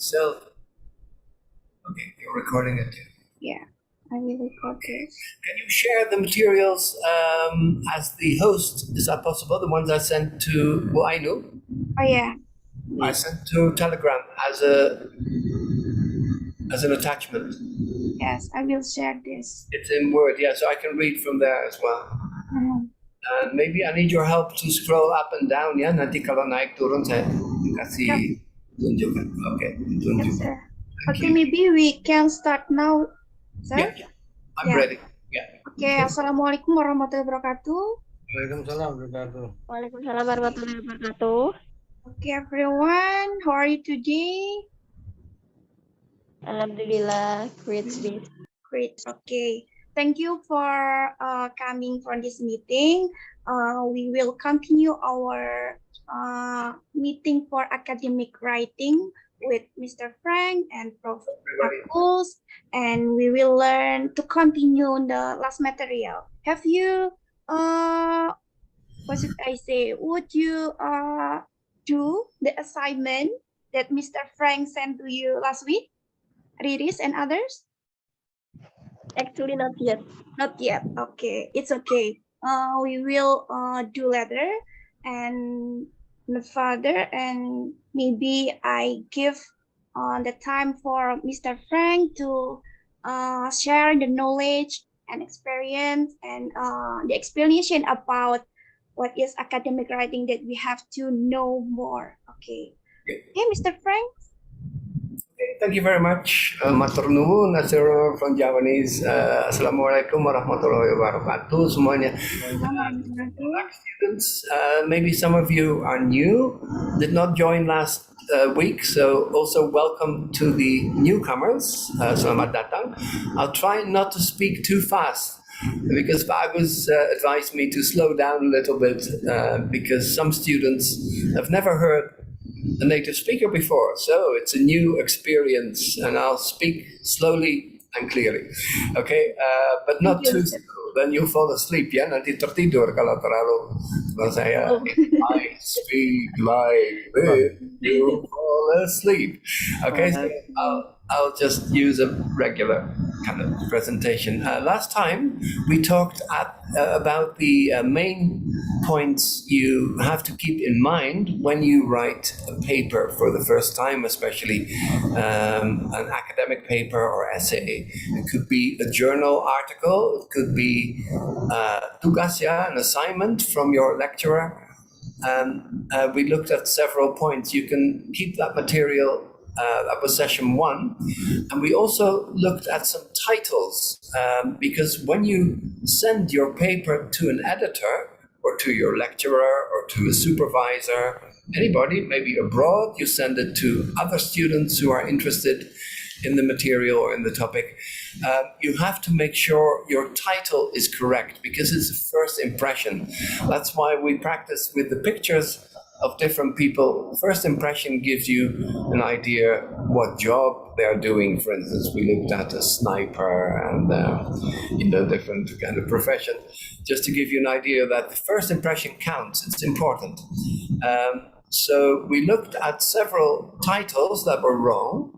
So, okay, you're recording it too. Yeah, I will record this. Can you share the materials as the host? Is that possible? The ones I sent to Wainu? Oh yeah, I sent to Telegram as an attachment. yes, I will share this. It's in Word, yeah, so I can read from there as well. And maybe I need your help to scroll up and down, ya. Nanti kalau naik turun saya kasih tunjukkan. Okay, Yes, tunjuk. sir. Thank Okay, you. maybe we can start now, sir. Yeah, I'm Yeah. ready. Yeah. Okay, Assalamualaikum warahmatullahi wabarakatuh. Waalaikumsalam warahmatullahi wabarakatuh. Waalaikumsalam warahmatullahi wabarakatuh. Okay, everyone, how are you today? Alhamdulillah, great speech. Great. Okay. Thank you for coming for this meeting. We will continue our meeting for academic writing with Mr. Frank and Prof. Agus, and we will learn to continue the last material. Have you, what should I say? Would you do the assignment that Mr. Frank sent to you last week? Riris and others? Actually, not yet. Not yet. Okay, it's okay. We will do later and further, and maybe I give the time for Mr. Frank to share the knowledge and experience and the explanation about what is academic writing that we have to know more. Okay. Hey, Mr. Frank. Thank you very much, Matur nuwun, Nasir from Javanese. Assalamualaikum warahmatullahi wabarakatuh semuanya. Students, maybe some of you are new, did not join last week, so also welcome to the newcomers. Selamat datang. I'll try not to speak too fast because Agus advised me to slow down a little bit because some students have never heard a native speaker before, so it's a new experience, and I'll speak slowly and clearly. Okay, but not too slow. Then you fall asleep, ya. Nanti tertidur kalau saya. I speak like this, you fall asleep. Okay, so I'll just use a regular kind of presentation. Last time we talked about the main points you have to keep in mind when you write a paper for the first time, especially an academic paper or essay. It could be a journal article, it could be tugas, an assignment from your lecturer. We looked at several points. You can keep that material. That was session 1, and we also looked at some titles because when you send your paper to an editor or to your lecturer or to a supervisor, anybody, maybe abroad, you send it to other students who are interested in the material or in the topic, you have to make sure your title is correct because it's a first impression. That's why we practice with the pictures of different people. First impression gives you an idea what job they're doing. For instance, we looked at a sniper and different kind of profession, just to give you an idea that the first impression counts. It's important. So we looked at several titles that were wrong,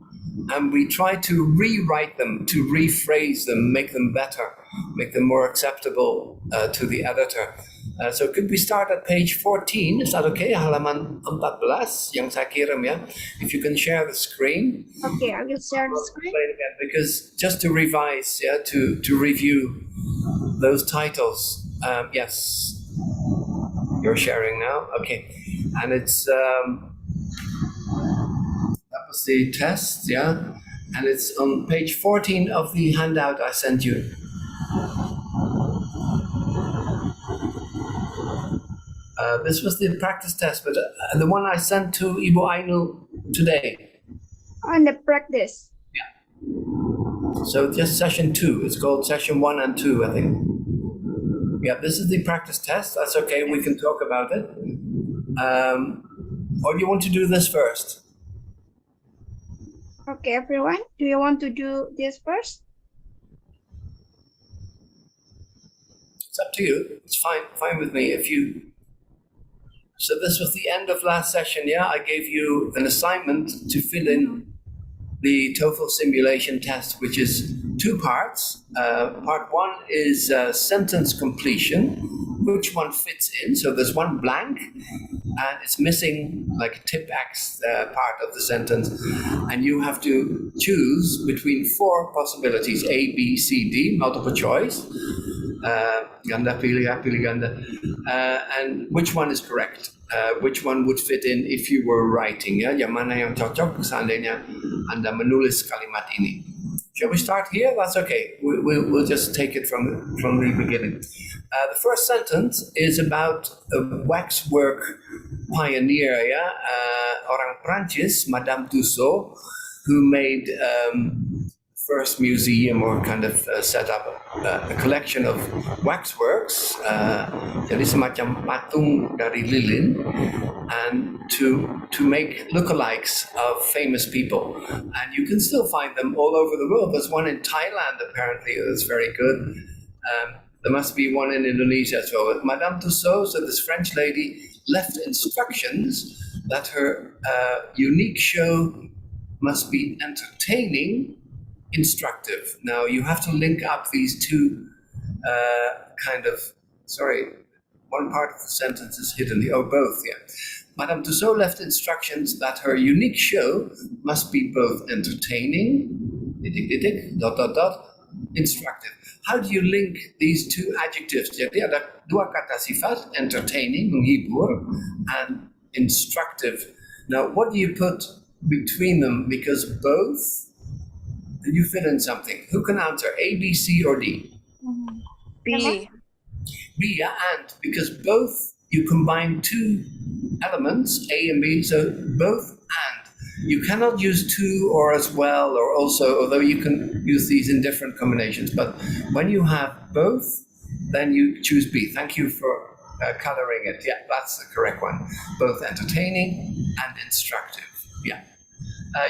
and we tried to rewrite them, to rephrase them, make them better, make them more acceptable to the editor. So could we start at page 14? Is that okay? Halaman 14 yang saya kirim, ya. If you can share the screen. Okay, I will share the screen. Play it again, because just to revise, to review those titles. Yes, you're sharing now. Okay, and it's that was the test, and it's on page 14 of the handout I sent you. This was the practice test, but the one I sent to Ibu Ainu today. On the practice. Yeah. So just session 2. It's called session 1 and 2, I think. Yeah, this is the practice test. That's okay. We can talk about it. Or do you want to do this first? Okay, everyone. Do you want to do this first? It's up to you. It's fine with me. If you. So this was the end of last session, I gave you an assignment to fill in the TOEFL simulation test, which is two parts. Part one is sentence completion, which one fits in. So there's one blank, and it's missing like a tip X part of the sentence, and you have to choose between four possibilities: A, B, C, D, multiple choice. Ganda pilih ganda, and which one is correct? Which one would fit in if you were writing? Ya, yang mana yang cocok seandainya Anda menulis kalimat ini? Shall we start here? That's okay. We'll just take it from the beginning. The first sentence is about a waxwork pioneer, orang Prancis, Madame Tussaud, who made first museum or kind of set up a collection of waxworks, jadi semacam patung dari lilin, and to make lookalikes of famous people. And you can still find them all over the world. There's one in Thailand apparently that's very good. There must be one in Indonesia as well. But Madame Tussaud, so this French lady, left instructions that her unique show must be entertaining, instructive. Now you have to link up these two one part of the sentence is hidden. Both, yeah. Madame Tussaud left instructions that her unique show must be both entertaining, instructive. How do you link these two adjectives? Jadi ada dua kata sifat, entertaining, menghibur, and instructive. Now, what do you put between them? Because both, you fill in something. Who can answer? A, B, C, or D? B. B, yeah, and because both, you combine two elements, A and B, so both and. You cannot use to or as well or also, although you can use these in different combinations. But when you have both, then you choose B. Thank you for coloring it. Yeah, that's the correct one. Both entertaining and instructive. Yeah.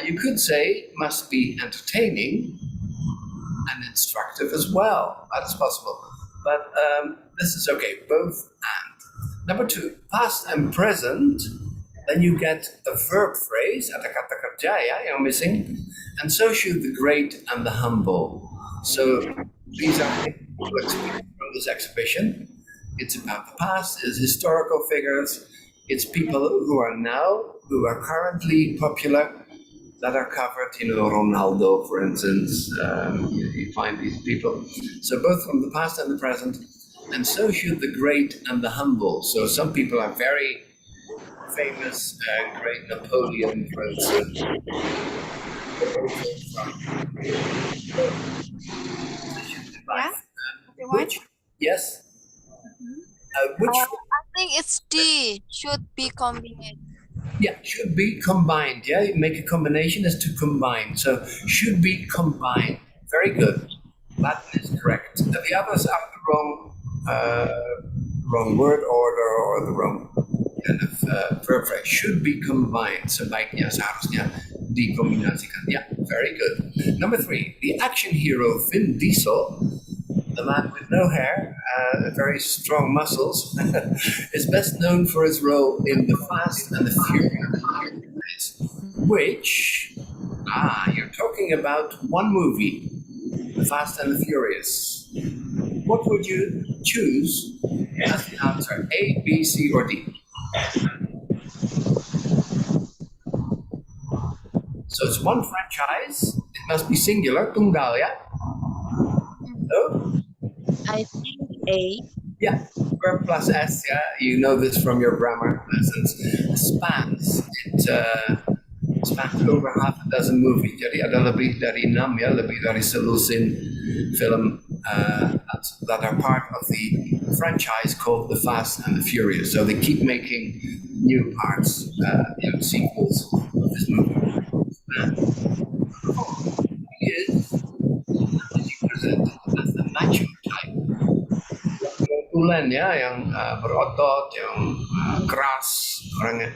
You could say must be entertaining and instructive as well. That's possible. But this is okay, both and. Number two, past and present. Then you get a verb phrase, ada kata kerja ya, yang missing. And so should the great and the humble. So these are from this exhibition. It's about the past, it's historical figures, it's people who are now, who are currently popular, that are covered, Ronaldo, for instance, you find these people. So both from the past and the present, and so should the great and the humble. So some people are very famous, great Napoleon, for instance. Which? Yes? Which? I think it's D. Should be combined. Yeah, should be combined. Yeah, you make a combination is to combine. So should be combined. Very good. That is correct. The others are the wrong word order or the wrong kind of verb phrase. Should be combined. Sebaiknya, seharusnya dikombinasikan. Yeah, very good. Number three, the action hero Vin Diesel, the man with no hair, very strong muscles, is best known for his role in The Fast and the Furious, which, you're talking about one movie, The Fast and the Furious. What would you choose as the answer? A, B, C, or D? So it's one franchise. It must be singular, tunggal, yeah? No? I think A. Yeah, verb plus S, yeah, you know this from your grammar lessons. Spans. It spans over half a dozen movies. Jadi ada lebih dari 6 ya, lebih dari selusin film that are part of the franchise called The Fast and the Furious. So they keep making new parts, sequels of this movie. He is presented as the macho type. Tulen ya, yang berotot, yang keras orangnya.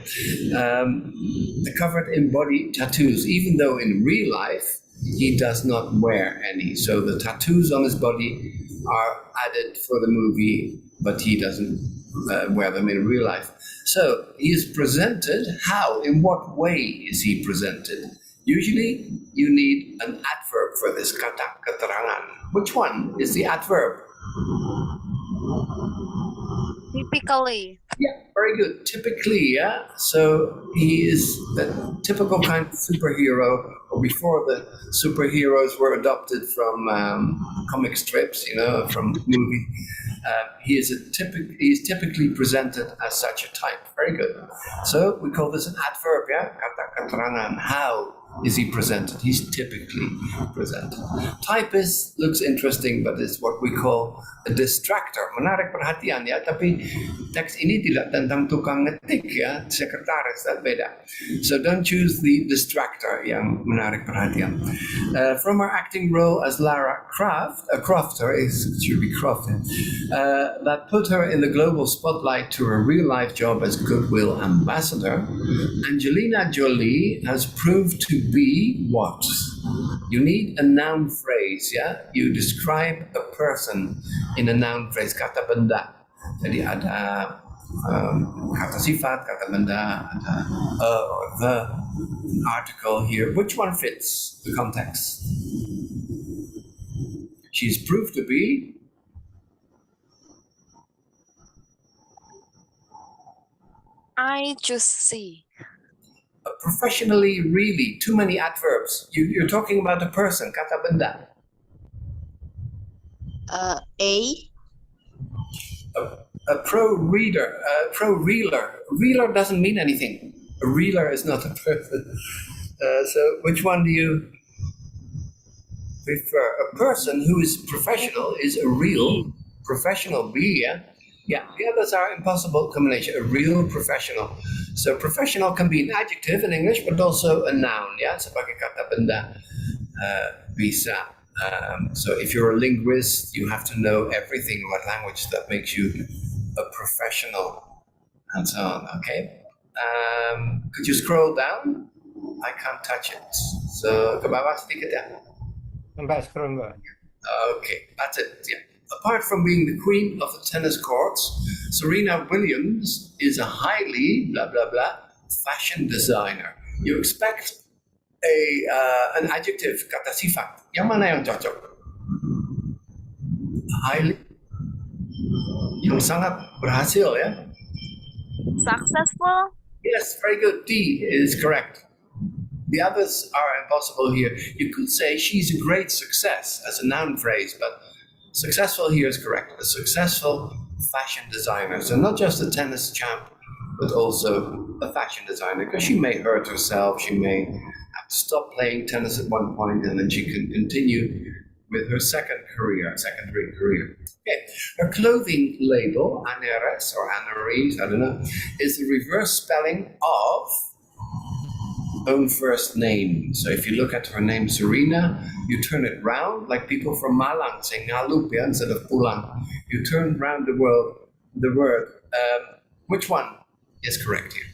Covered in body tattoos, even though in real life he does not wear any. So the tattoos on his body are added for the movie, but he doesn't wear them in real life. So he is presented how? In what way is he presented? Usually, you need an adverb for this kata keterangan. Which one is the adverb? Typically. Yeah, very good. Typically, yeah. So he is the typical kind of superhero, or before the superheroes were adopted from comic strips, from movie. He is typically presented as such a type. Very good. So we call this an adverb, yeah. Kata keterangan. How is he presented? He's typically presented. Typist looks interesting, but it's what we call a distractor. Menarik perhatian ya, tapi teks ini tidak tentang tukang ngetik ya, sekretaris, dat beda. So don't choose the distractor yang menarik perhatian. From her acting role as Lara Croft, should be Croft, that put her in the global spotlight to her real-life job as Goodwill Ambassador, Angelina Jolie has proved to be what? You need a noun phrase, yeah? You describe a person in a noun phrase, kata benda. Jadi ada kata sifat, kata benda, ada or the article here. Which one fits the context? She's proved to be I choose C. professionally, really, too many adverbs. You're talking about a person, kata benda. A. A pro-reader, a pro-reeler. Reeler doesn't mean anything. A reeler is not a person. So which one do you prefer? A person who is professional is a real professional. B, yeah? Yeah, the others are impossible combination. A real professional. So professional can be an adjective in English, but also a noun. Yeah, sebagai kata benda bisa. So if you're a linguist, you have to know everything about language that makes you a professional, and so on. Okay. Could you scroll down? I can't touch it. So ke bawah sedikit ya. Mbak scroll Mbak. Okay, that's it. Yeah. Apart from being the queen of the tennis courts, Serena Williams is a highly blah blah blah fashion designer. You expect an adjective kata sifat. Yang mana yang cocok? Highly, yang sangat berhasil ya. Successful. Yes, very good. D is correct. The others are impossible here. You could say she's a great success as a noun phrase, but successful here is correct. A successful fashion designer. So not just a tennis champ, but also a fashion designer, because she may hurt herself, she may have to stop playing tennis at one point, and then she can continue with her secondary career. Okay. Her clothing label, Aneres or Aneries, I don't know, is the reverse spelling of own first name. So if you look at her name Serena, you turn it round, like people from Malang say ngalup ya, instead of pulang. You turn round the word. Which one is correct here?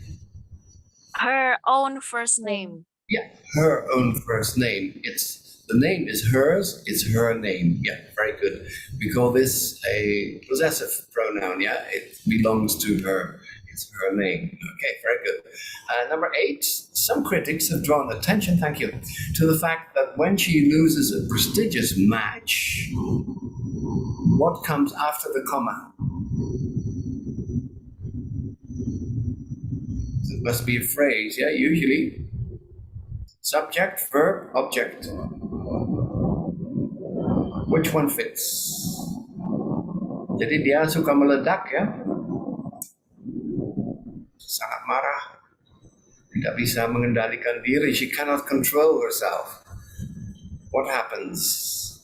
Her own first name. Yeah, her own first name. The name is hers, it's her name. Yeah, very good. We call this a possessive pronoun, yeah? It belongs to her. It's her name. Okay, very good. Number 8, some critics have drawn attention, thank you, to the fact that when she loses a prestigious match, what comes after the comma? It must be a phrase, yeah, usually. Subject, verb, object. Which one fits? Jadi dia suka meledak ya. Sangat marah. Tidak bisa mengendalikan diri. She cannot control herself. What happens?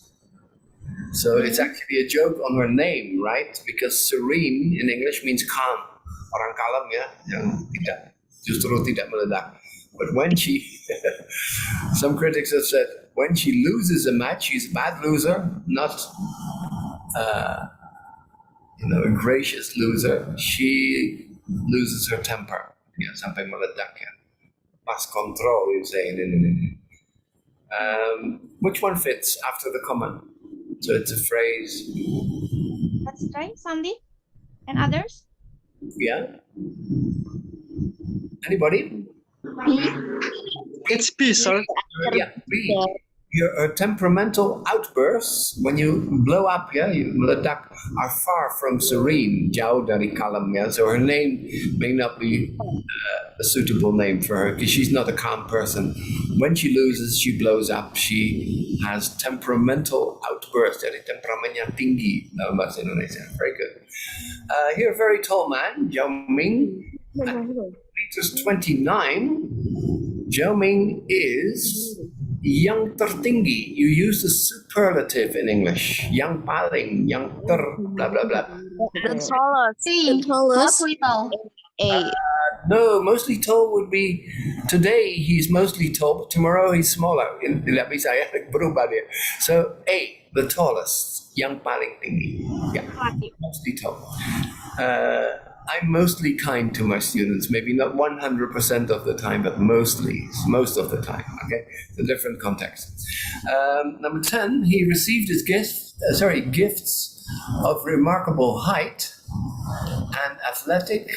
So it's actually a joke on her name, right? Because serene in English means calm. Orang kalem ya, yang justru tidak meledak. But when she, some critics have said, when she loses a match, she's a bad loser, not a gracious loser. She loses her temper. Ya, sampai meledak ya. Pas kontrol, you say in Indonesia. Which one fits after the comma? So it's a phrase. Let's try Sandy and others. Yeah. Anybody? It's B, sir. Yeah, B. Your temperamental outbursts when you blow up, you meledak, are far from serene, jauh dari kalem, So her name may not be a suitable name for her because she's not a calm person. When she loses, she blows up. She has temperamental outbursts. Jadi temperamennya tinggi dalam bahasa Indonesia. Very good. Here, a very tall man, Zhao Ming, meters 29. Zhao Ming is yang tertinggi. You use the superlative in English. Yang paling, yang blah blah blah. The tallest. The tallest. A. No, mostly tall would be today he's mostly tall, but tomorrow he's smaller. Tidak bisa ya, berubah dia. So A, the tallest, yang paling tinggi. Yeah, mostly tall. I'm mostly kind to my students, maybe not 100% of the time, but most of the time, okay? It's a different context. Number 10, he received his gifts of remarkable height and athletic,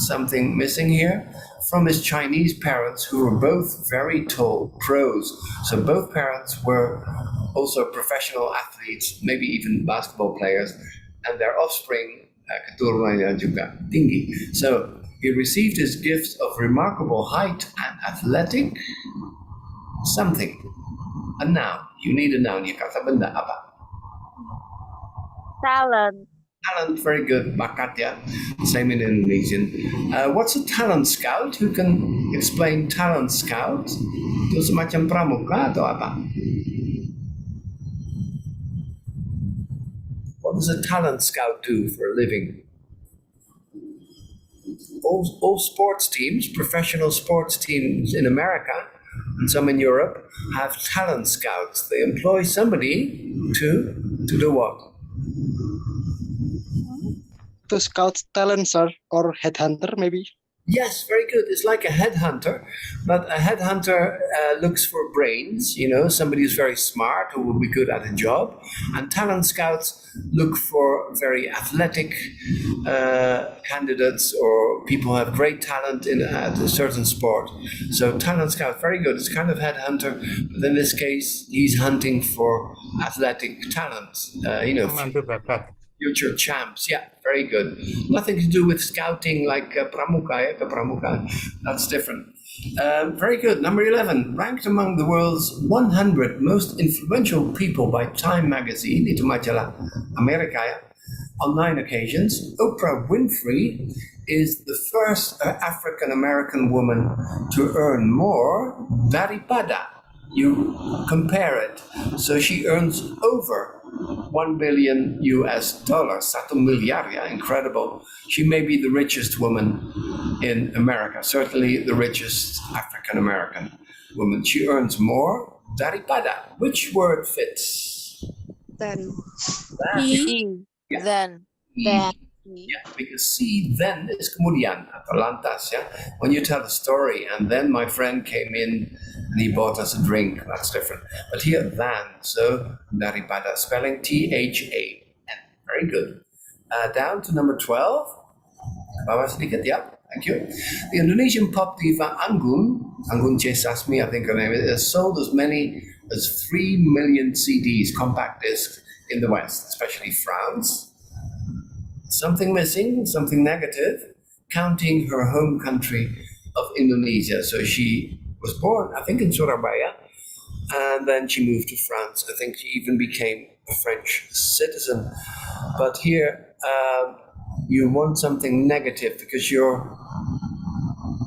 something missing here, from his Chinese parents who were both very tall, pros. So both parents were also professional athletes, maybe even basketball players, and their offspring keturunannya juga tinggi. So he received his gifts of remarkable height and athletic something. A noun. You need a noun. Ya, kata benda apa? Talent. Talent, very good. Bakat ya. Same in Indonesian. What's a talent scout? Who can explain talent scout? Itu semacam pramuka atau apa? What does a talent scout do for a living? All sports teams, professional sports teams in America and some in Europe, have talent scouts. They employ somebody to do what? To scout talent, sir, or headhunter, maybe. Yes, very good. It's like a headhunter, but a headhunter looks for brains, somebody who's very smart who will be good at a job. And talent scouts look for very athletic candidates or people who have great talent at a certain sport. So talent scout, very good. It's kind of headhunter, but in this case, he's hunting for athletic talent, Pemandu bakat. future champs. Yeah, very good. Nothing to do with scouting like pramuka. That's different. Very good. Number 11, ranked among the world's 100 most influential people by Time magazine, itu majalah Amerika ya, on 9 occasions. Oprah Winfrey is the first African-American woman to earn more daripada. You compare it. So she earns over $1 billion, $1 miliar, yeah, incredible. She may be the richest woman in America, certainly the richest African-American woman. She earns more daripada. Which word fits? Then. Yeah. Then. Yeah, because see, then is kemudian atau lantas, yeah. When you tell a story and then my friend came in and he bought us a drink, that's different. But here, than, so daripada, spelling T-H-A-N. Very good. Down to number 12. Bawah sedikit, yeah. Thank you. The Indonesian pop diva Anggun C. Sasmi, I think her name is, has sold as many as 3 million CDs, compact discs, in the West, especially France. Something missing, something negative, counting her home country of Indonesia. So she was born, I think, in Surabaya, and then she moved to France. I think she even became a French citizen. But here, you want something negative because you're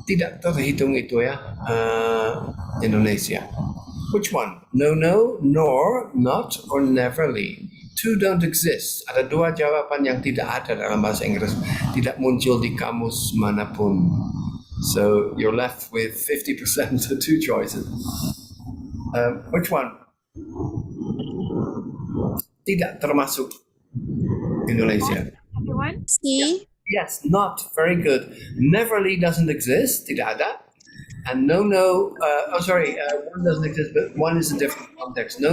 tidak terhitung itu ya, Indonesia. Which one? No, nor, not, or neverly. Two don't exist. Ada dua jawaban yang tidak ada dalam bahasa Inggris. Tidak muncul di kamus manapun. So you're left with 50% of two choices. Which one? Tidak termasuk Indonesia. Everyone? C. Yes, not. Very good. Neverly doesn't exist. Tidak ada. And one doesn't exist, but one is a different context. No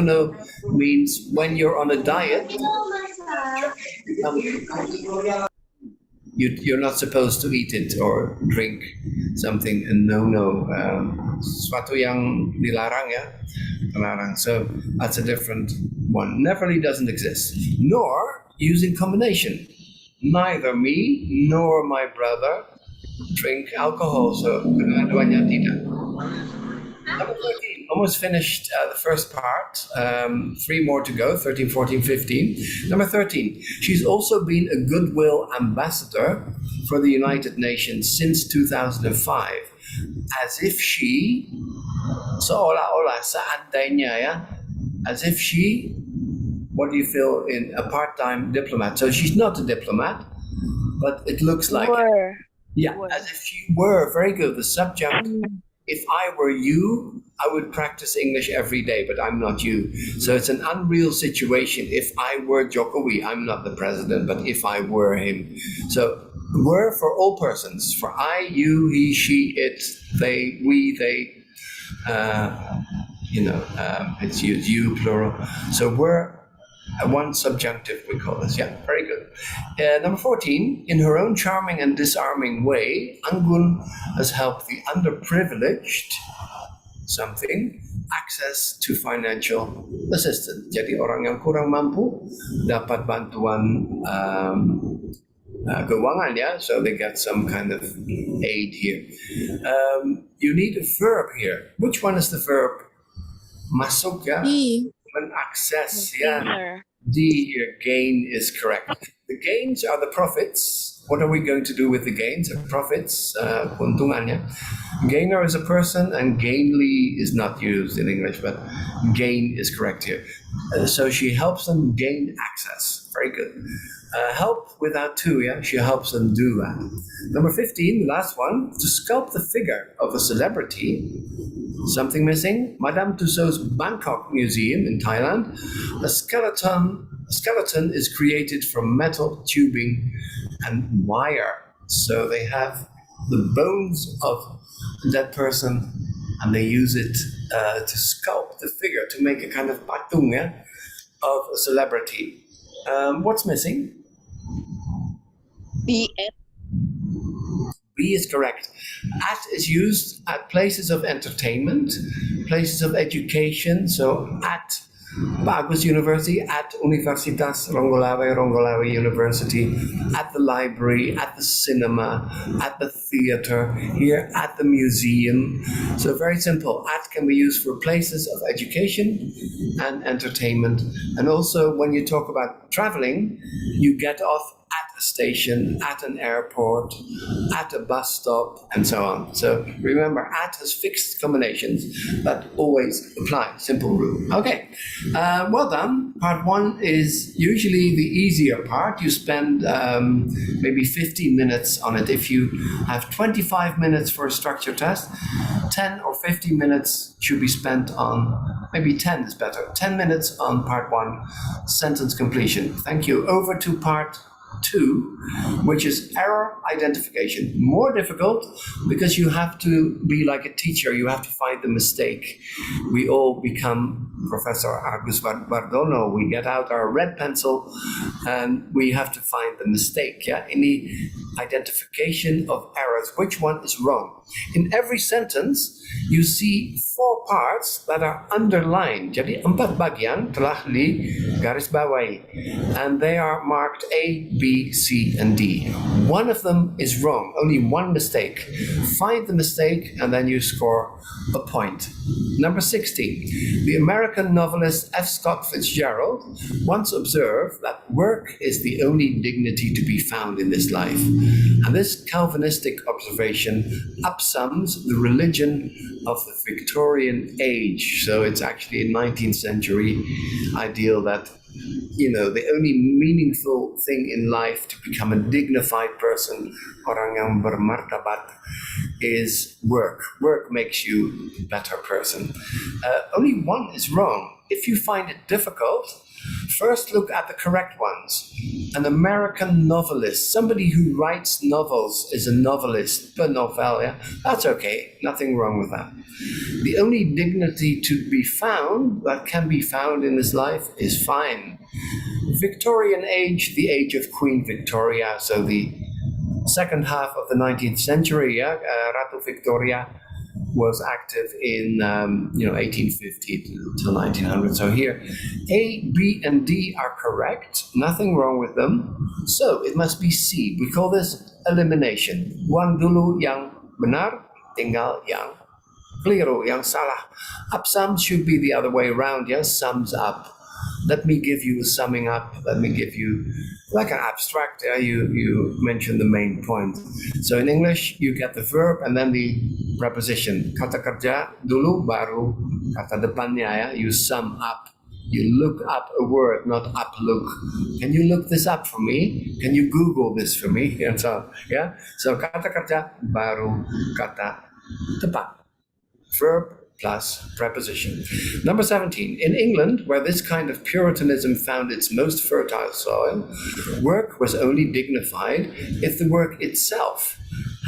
means when you're on a diet. you're not supposed to eat it or drink something, and no, sesuatu yang dilarang ya, terlarang. So that's a different one. Neverly doesn't exist. Nor using combination. Neither me nor my brother drink alcohol. So kedua-duanya tidak. Number 13, almost finished the first part. 3 more to go, 13, 14, 15. Number 13, she's also been a goodwill ambassador for the United Nations since 2005. As if she, seolah-olah, seandainya ya, as if she, what do you feel, in a part-time diplomat. So she's not a diplomat, but it looks like Were. yeah, Were. as if she were. Very good. The subject. If I were you, I would practice English every day, but I'm not you. So it's an unreal situation. If I were Jokowi, I'm not the president, but if I were him. So were for all persons. For I, you, he, she, it, they, we, they. It's used you plural. So were. One subjunctive, we call this. Yeah, very good. Number 14, in her own charming and disarming way, Anggun has helped the underprivileged, access to financial assistance. Jadi orang yang kurang mampu dapat bantuan keuangan, ya, so they get some kind of aid here. You need a verb here. Which one is the verb? Masuk, ya? Access, yeah. D here, gain is correct. The gains are the profits. What are we going to do with the gains? Profits, keuntungannya. Gainer is a person, and gainly is not used in English, but gain is correct here. So she helps them gain access. Very good. Help without to, yeah? She helps them do that. Number 15, the last one, to sculpt the figure of a celebrity. Something missing? Madame Tussauds Bangkok Museum in Thailand. A skeleton is created from metal tubing and wire. So they have the bones of that person, and they use it to sculpt the figure, to make a kind of patung, yeah, of a celebrity. What's missing? B. B is correct. At is used at places of entertainment, places of education. So at Agus University, at Universitas Ronggolawe University, at the library, at the cinema, at the theater, here at the museum. So very simple. At can be used for places of education and entertainment. And also when you talk about traveling, you get off at a station, at an airport, at a bus stop, and so on. So remember, at has fixed combinations that always apply. Simple rule. Okay, well done. Part 1 is usually the easier part. You spend maybe 15 minutes on it. If you have 25 minutes for a structure test, 10 or 15 minutes should be spent on, maybe 10 is better, 10 minutes on part 1, sentence completion. Thank you. Over to part 2, which is error identification. More difficult because you have to be like a teacher. You have to find the mistake. We all become Professor Agus Bardono. We get out our red pencil and we have to find the mistake. Yeah, any identification of errors. Which one is wrong? In every sentence, you see 4 parts that are underlined. Jadi 4 bagian telah digarisbawahi, and they are marked A, B, C, and D. One of them is wrong, only one mistake. Find the mistake and then you score a point. Number 16. The American novelist F. Scott Fitzgerald once observed that work is the only dignity to be found in this life. And this Calvinistic observation upsums the religion of the Victorian age. So it's actually a 19th century ideal that, you know, the only meaningful thing in life to become a dignified person, orang yang bermartabat, is work. Work makes you a better person. Only one is wrong. If you find it difficult, first look at the correct ones. An American novelist, somebody who writes novels, is a novelist, per novel, yeah? That's okay, nothing wrong with that. The only dignity to be found, that can be found in this life, is fine. Victorian age, the age of Queen Victoria, so the second half of the 19th century. Yeah, Ratu Victoria was active in 1850 till 1900. So here, A, B, and D are correct. Nothing wrong with them. So it must be C. We call this elimination. Buang dulu yang benar, tinggal yang keliru, yang salah. Upsum should be the other way around. Yes, sums up. Let me give you a summing up. Let me give you like an abstract. You mentioned the main point. So in English, you get the verb and then the preposition. Kata kerja dulu baru kata depannya ya. You sum up. You look up a word, not up look. Can you look this up for me? Can you Google this for me? And so yeah. So kata kerja baru kata tepat. Verb plus preposition. Number 17. In England, where this kind of Puritanism found its most fertile soil, work was only dignified if the work itself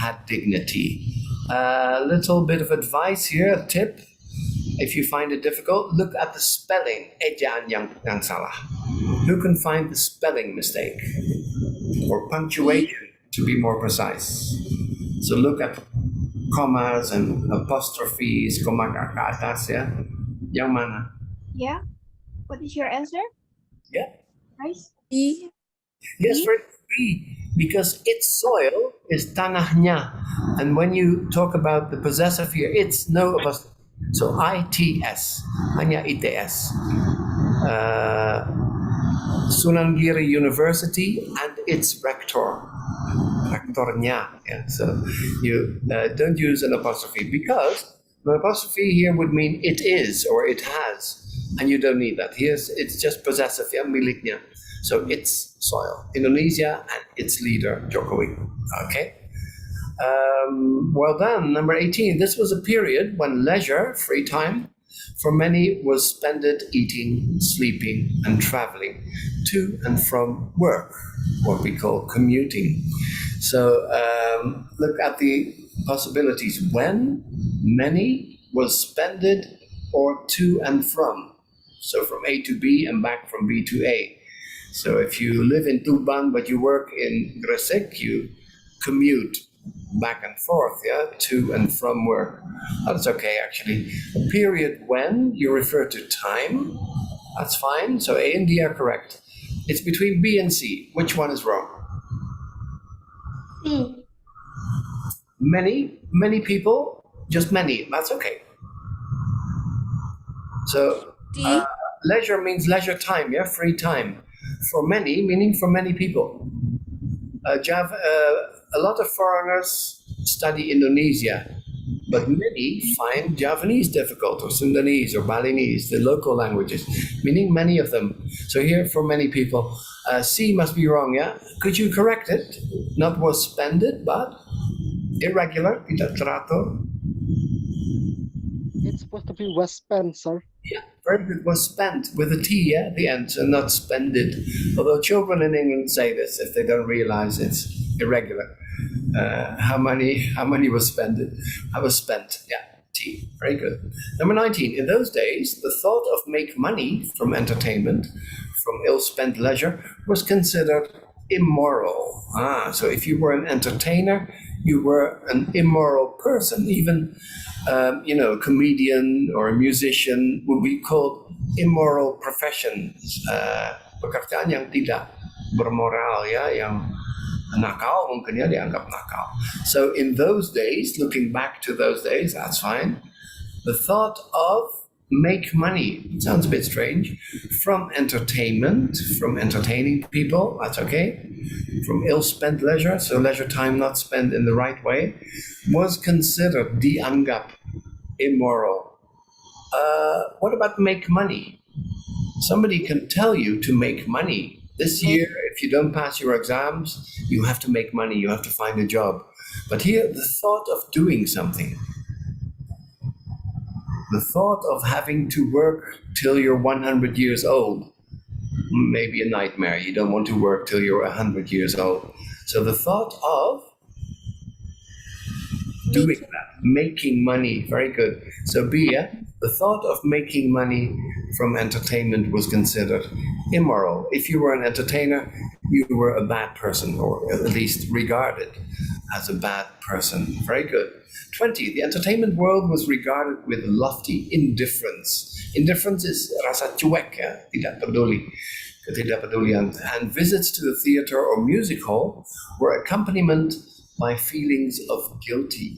had dignity. A little bit of advice here, a tip. If you find it difficult, look at the spelling. Ejaan yang salah. Who can find the spelling mistake? Or punctuation, to be more precise. So look at commas and apostrophes, koma ke atas ya. Yang mana? Yeah. What is your answer? Yeah. Guys? B. Yes, for B, because its soil is tanahnya. And when you talk about the possessive here, it's no apostrophe. So ITS, hanya ITS. Sunan Giri University and its rector. Rectornya. Yeah. So you don't use an apostrophe because the apostrophe here would mean it is or it has, and you don't need that. Here it's just possessive, yeah, miliknya. So it's soil. Indonesia and its leader, Jokowi. Okay. Well done. Number 18. This was a period when leisure, free time, for many was spent eating, sleeping, and traveling to and from work, what we call commuting. So look at the possibilities. When, many, was spent or to and from. So from A to B and back from B to A. So if you live in Tuban but you work in Gresik, you commute back and forth, yeah, to and from work. That's okay, actually. A period when you refer to time, that's fine. So A and D are correct. It's between B and C. Which one is wrong? C. Many people, just many. That's okay. So leisure means leisure time, yeah, free time. For many, meaning for many people. A lot of foreigners study Indonesia, but many find Javanese difficult, or Sundanese, or Balinese, the local languages, meaning many of them. So here, for many people, C must be wrong, yeah? Could you correct it? Not was spent, but irregular, tidak teratur. It's supposed to be was spent, sir. Yeah, very good. Was spent with a T at the end, so not spended. Although children in England say this if they don't realize it's irregular. How many was spent? I was spent. Yeah, T. Very good. Number 19. In those days, the thought of make money from entertainment, from ill-spent leisure, was considered immoral. So if you were an entertainer, you were an immoral person. Even a comedian or a musician would be called immoral professions. Pekerjaan yang tidak bermoral, ya, yang nakal mungkin ya dianggap nakal. So in those days, looking back to those days, that's fine. The thought of make money sounds a bit strange. From entertainment, from entertaining people, that's okay. From ill-spent leisure, so leisure time not spent in the right way, was considered dianggap immoral. What about make money? Somebody can tell you to make money. This year, if you don't pass your exams, you have to make money, you have to find a job. But here, the thought of doing something, the thought of having to work till you're 100 years old, may be a nightmare. You don't want to work till you're 100 years old. So the thought of doing that, making money, very good. So B, yeah? The thought of making money from entertainment was considered immoral. If you were an entertainer, you were a bad person, or at least regarded as a bad person. Very good. 20. The entertainment world was regarded with lofty indifference. Indifference is rasa cuek, ya, tidak peduli, ketidakpedulian. And visits to the theater or music hall were accompaniment by feelings of guilty.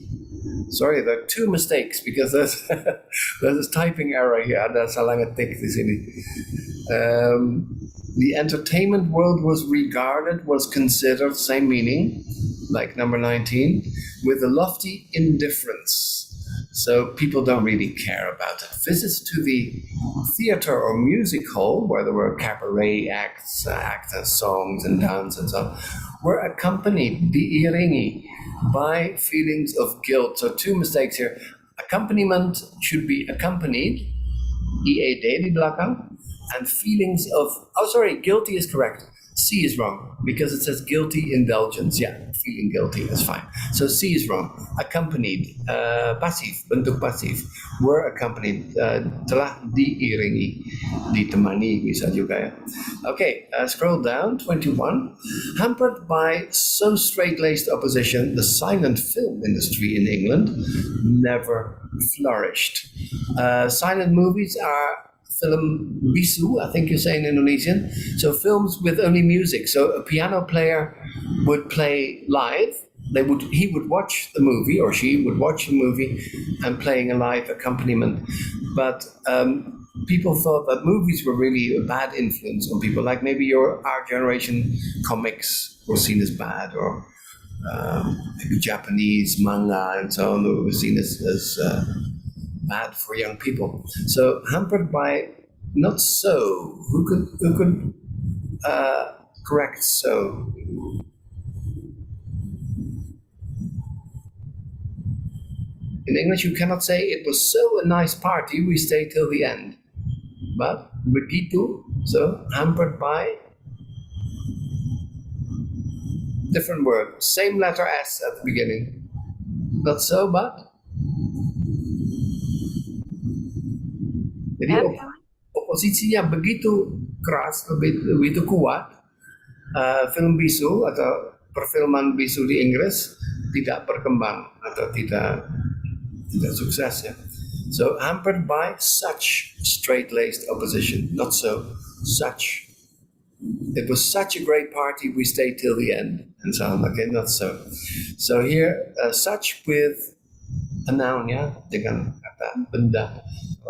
Sorry, there are two mistakes because there's a typing error here. Ada salah ngetik di sini. The entertainment world was regarded, was considered, same meaning, like number 19, with a lofty indifference. So people don't really care about it. Visits to the theater or music hall, where there were cabaret acts, actors, songs and dance and so on, were accompanied, diiringi, by feelings of guilt. So two mistakes here. Accompaniment should be accompanied, EAD di belakang, and feelings of, guilty is correct. C is wrong because it says guilty indulgence. Yeah, feeling guilty is fine. So C is wrong. Accompanied, pasif, bentuk pasif, were accompanied, telah diiringi, ditemani bisa juga ya. Okay, scroll down, 21. Hampered by so straight-laced opposition, the silent film industry in England never flourished. Silent movies are film bisu, I think you say in Indonesian. So films with only music. So a piano player would play live. He would watch the movie, or she would watch the movie and playing a live accompaniment. But people thought that movies were really a bad influence on people. Like maybe our generation comics were seen as bad, or maybe Japanese manga and so on were seen as bad for young people. So hampered by not so. Who could correct so? In English, you cannot say it was so a nice party we stayed till the end. But begitu, so hampered by different word, same letter S at the beginning. Not so, but. Jadi oposisinya begitu keras, begitu kuat. Film bisu atau perfilman bisu di Inggris tidak berkembang atau tidak sukses ya. So hampered by such straight-laced opposition, not so, such. It was such a great party we stayed till the end, and so on. Okay, not so. So here, such with a noun ya, dengan kata benda.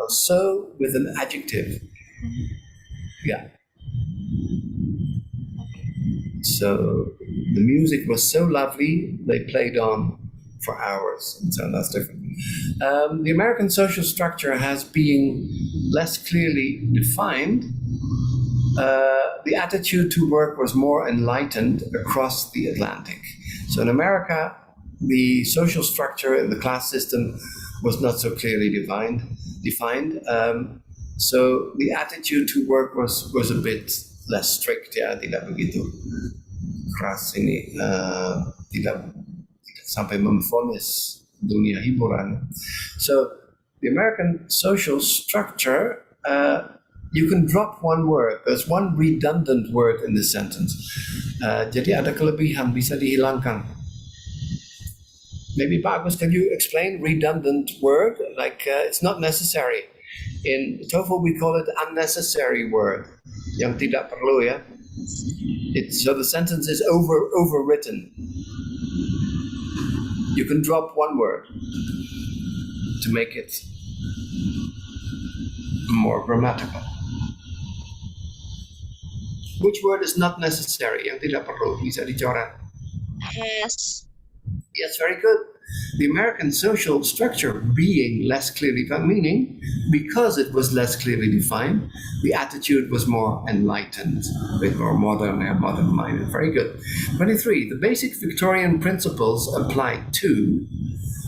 So with an adjective. Yeah. So the music was so lovely, they played on for hours, and so that's different. The American social structure has been less clearly defined. The attitude to work was more enlightened across the Atlantic. So in America, the social structure and the class system was not so clearly defined. So the attitude to work was a bit less strict, ya, tidak begitu keras ini, tidak sampai memvonis dunia hiburan. So the American social structure, you can drop one word. There's one redundant word in this sentence. Jadi ada kelebihan, bisa dihilangkan. Maybe Pak Agus, can you explain redundant word? Like it's not necessary. In TOEFL we call it unnecessary word. Yang tidak perlu ya. So the sentence is overwritten. You can drop one word to make it more grammatical. Which word is not necessary? Yang tidak perlu, bisa dicoret. Has. Yes, very good. The American social structure being less clearly defined, meaning because it was less clearly defined, the attitude was more enlightened, a bit more modern-minded. Very good. 23. The basic Victorian principles applied too,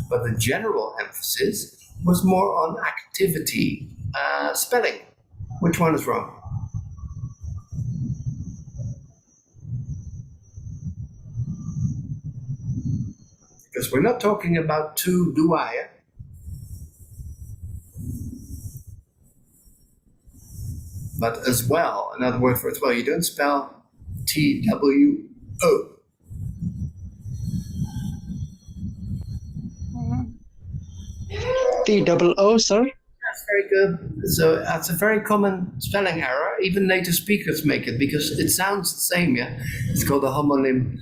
but the general emphasis was more on activity. Spelling. Which one is wrong? Because we're not talking about two dua, ya? but as well, another word for as well. You don't spell TWO. TOO, sir. That's very good. So that's a very common spelling error. Even native speakers make it because it sounds the same. Yeah, it's called a homonym.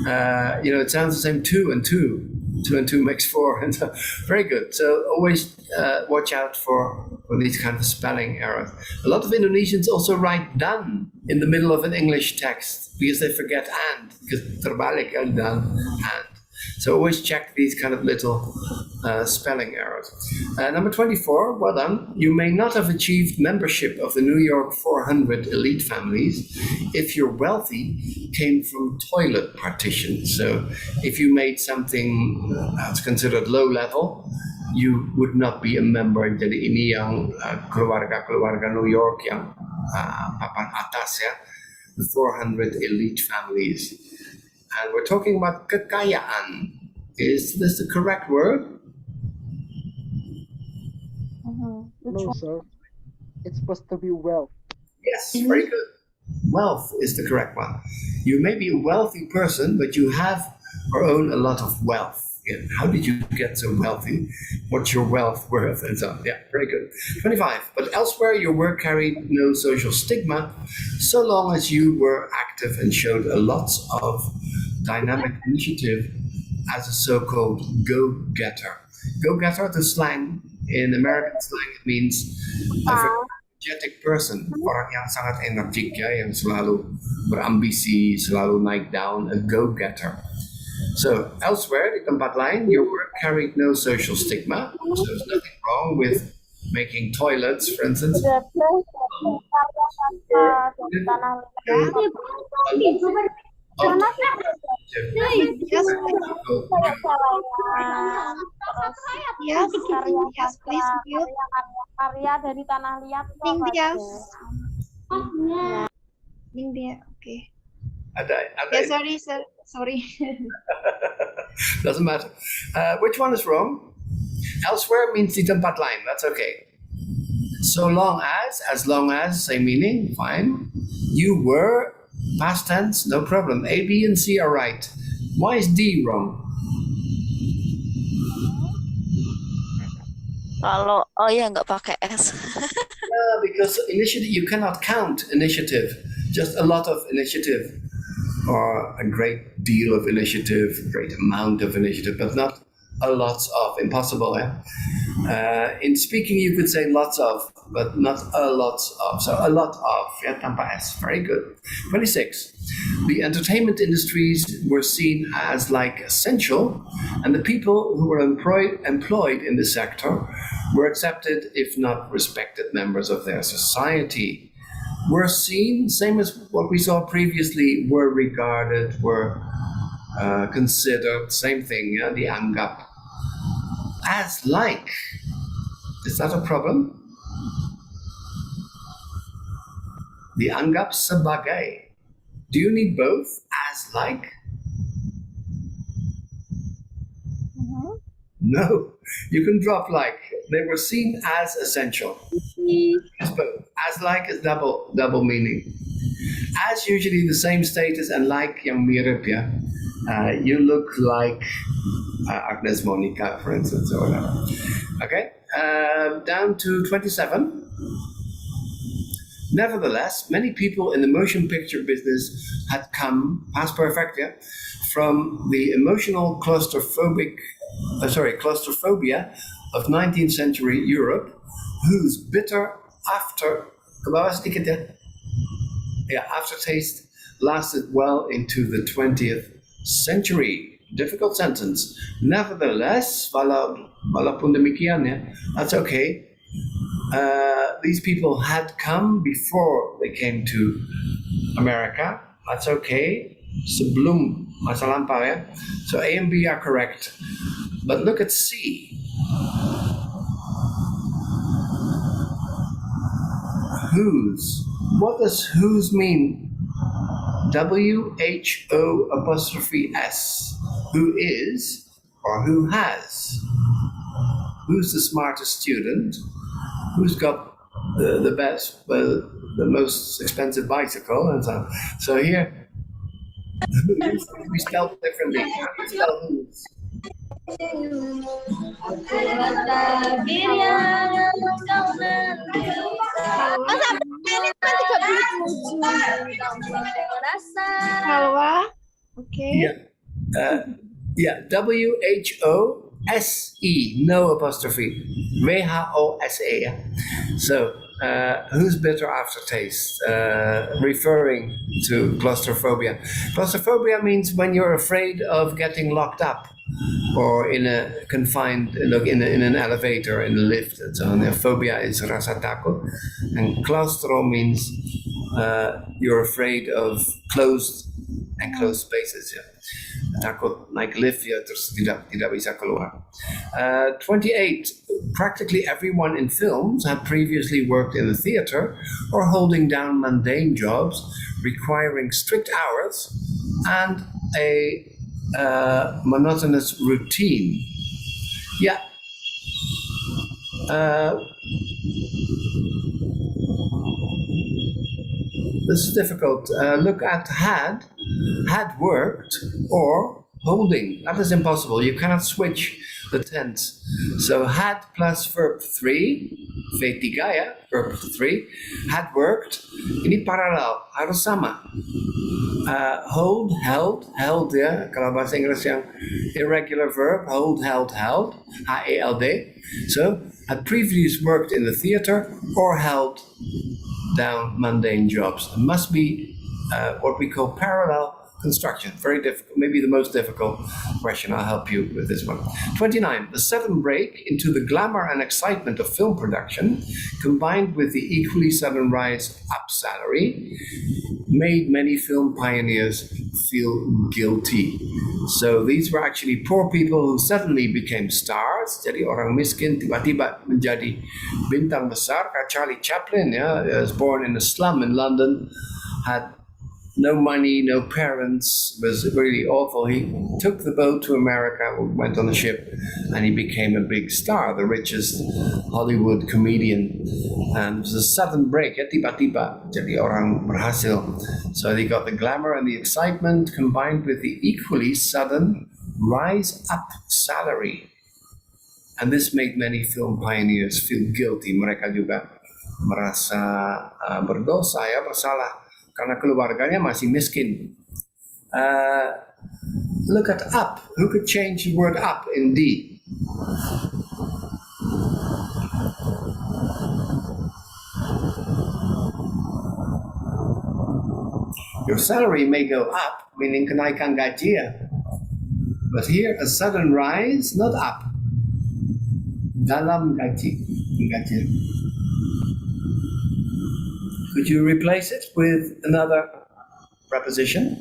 It sounds the same. Two and two. 2 and 2 makes 4, and so very good. So always watch out for these kind of spelling errors. A lot of Indonesians also write dan in the middle of an English text because they forget and, because terbalik dan and. So always check these kind of little spelling errors. Number 24, well done. You may not have achieved membership of the New York 400 elite families if your wealthy came from toilet partitions. So if you made something that's considered low level, you would not be a member. Jadi ini yang keluarga-keluarga New York yang papan atas ya, the 400 elite families. And we're talking about kekayaan. Is this the correct word? No, sir. It's supposed to be wealth. Yes, very good. Wealth is the correct one. You may be a wealthy person, but you have or own a lot of wealth. Yeah. How did you get so wealthy? What's your wealth worth? And so on. Yeah, very good. 25. But elsewhere, your work carried no social stigma, so long as you were active and showed a lot of dynamic initiative as a so-called go-getter. Go-getter, the slang, in American slang, it means a very energetic person. Orang yang sangat energik ya, yang selalu berambisi, selalu naik down, a go-getter. So elsewhere, di tempat lain, your work carried no social stigma. So there's nothing wrong with making toilets, for instance. Yes, please. Karya dari tanah liat. Okay. Ada. Yeah, sorry, sir. Sorry. Doesn't matter. Which one is wrong? Elsewhere means di tempat lain. That's okay. So long as, same meaning, fine. You were, past tense, no problem. A, B, and C are right. Why is D wrong? Kalau nggak pakai S. Because initiative, you cannot count initiative. Just a lot of initiative, or a great deal of initiative, great amount of initiative, but not a lot of. Impossible. In speaking, you could say lots of, but not a lot of. So a lot of, tanpa S. Very good. 26. The entertainment industries were seen as like essential, and the people who were employed in the sector were accepted, if not respected, members of their society. Were seen, same as what we saw previously, were regarded, were considered, same thing, dianggap. As like. Is that a problem? Dianggap sebagai. Do you need both? As like? No, you can drop like. They were seen as essential. It's both. As like is double meaning. As usually the same status, and like yang mirip ya. You look like Agnes Monica, for instance, or whatever. Okay, down to 27. Nevertheless, many people in the motion picture business had come, past perfect, from the emotional claustrophobia of 19th century Europe, whose bitter aftertaste lasted well into the 20th century. Difficult sentence. Nevertheless, walaupun demikian that's okay. These people had come before they came to America. That's okay. Sebelum masa lampau So A and B are correct. But look at C. Whose. What does whose mean? WHO''S. Who is or who has? Who's the smartest student? Who's got the best, well, the most expensive bicycle, and so on. So here, we spelled differently. How do you spell who's? Halwa. Okay. Yeah, WHOSE, no apostrophe. WHOSE. Yeah. So, who's bitter aftertaste? Referring to claustrophobia. Claustrophobia means when you're afraid of getting locked up, or in a confined, in an elevator, in a lift, and so on. The phobia is rasa takut, and claustro means you're afraid of closed enclosed spaces. Yeah. Takut naik lift ya terus tidak bisa keluar. 28. Practically everyone in films had previously worked in the theater or holding down mundane jobs requiring strict hours and a monotonous routine. Yeah. This is difficult. Look at had worked, or holding. That is impossible. You cannot switch the tense. So had plus verb 3, V3 ya, verb 3, had worked. Ini paralel, harus sama. Hold, held ya. Kalau bahasa Inggris yang irregular verb, hold, held, H-E-L-D. So, had previously worked in the theater or held down mundane jobs. It must be what we call parallel construction. Very difficult, maybe the most difficult question. I'll help you with this one. 29. The sudden break into the glamour and excitement of film production, combined with the equally sudden rise up salary, made many film pioneers feel guilty. So these were actually poor people who suddenly became stars. Jadi orang miskin tiba-tiba menjadi bintang besar. Kayak Charlie Chaplin, was born in a slum in London, had no money, no parents, was really awful. He took the boat to America, went on the ship, and he became a big star, the richest Hollywood comedian. And it was a sudden break, tiba-tiba, jadi orang berhasil. So he got the glamour and the excitement combined with the equally sudden rise up salary. And this made many film pioneers feel guilty. Mereka juga merasa berdosa, bersalah. Karena keluarganya masih miskin. Look at up. Who could change the word up in D? Your salary may go up, meaning kenaikan gaji ya. But here, a sudden rise, not up. Dalam gaji. Could you replace it with another preposition?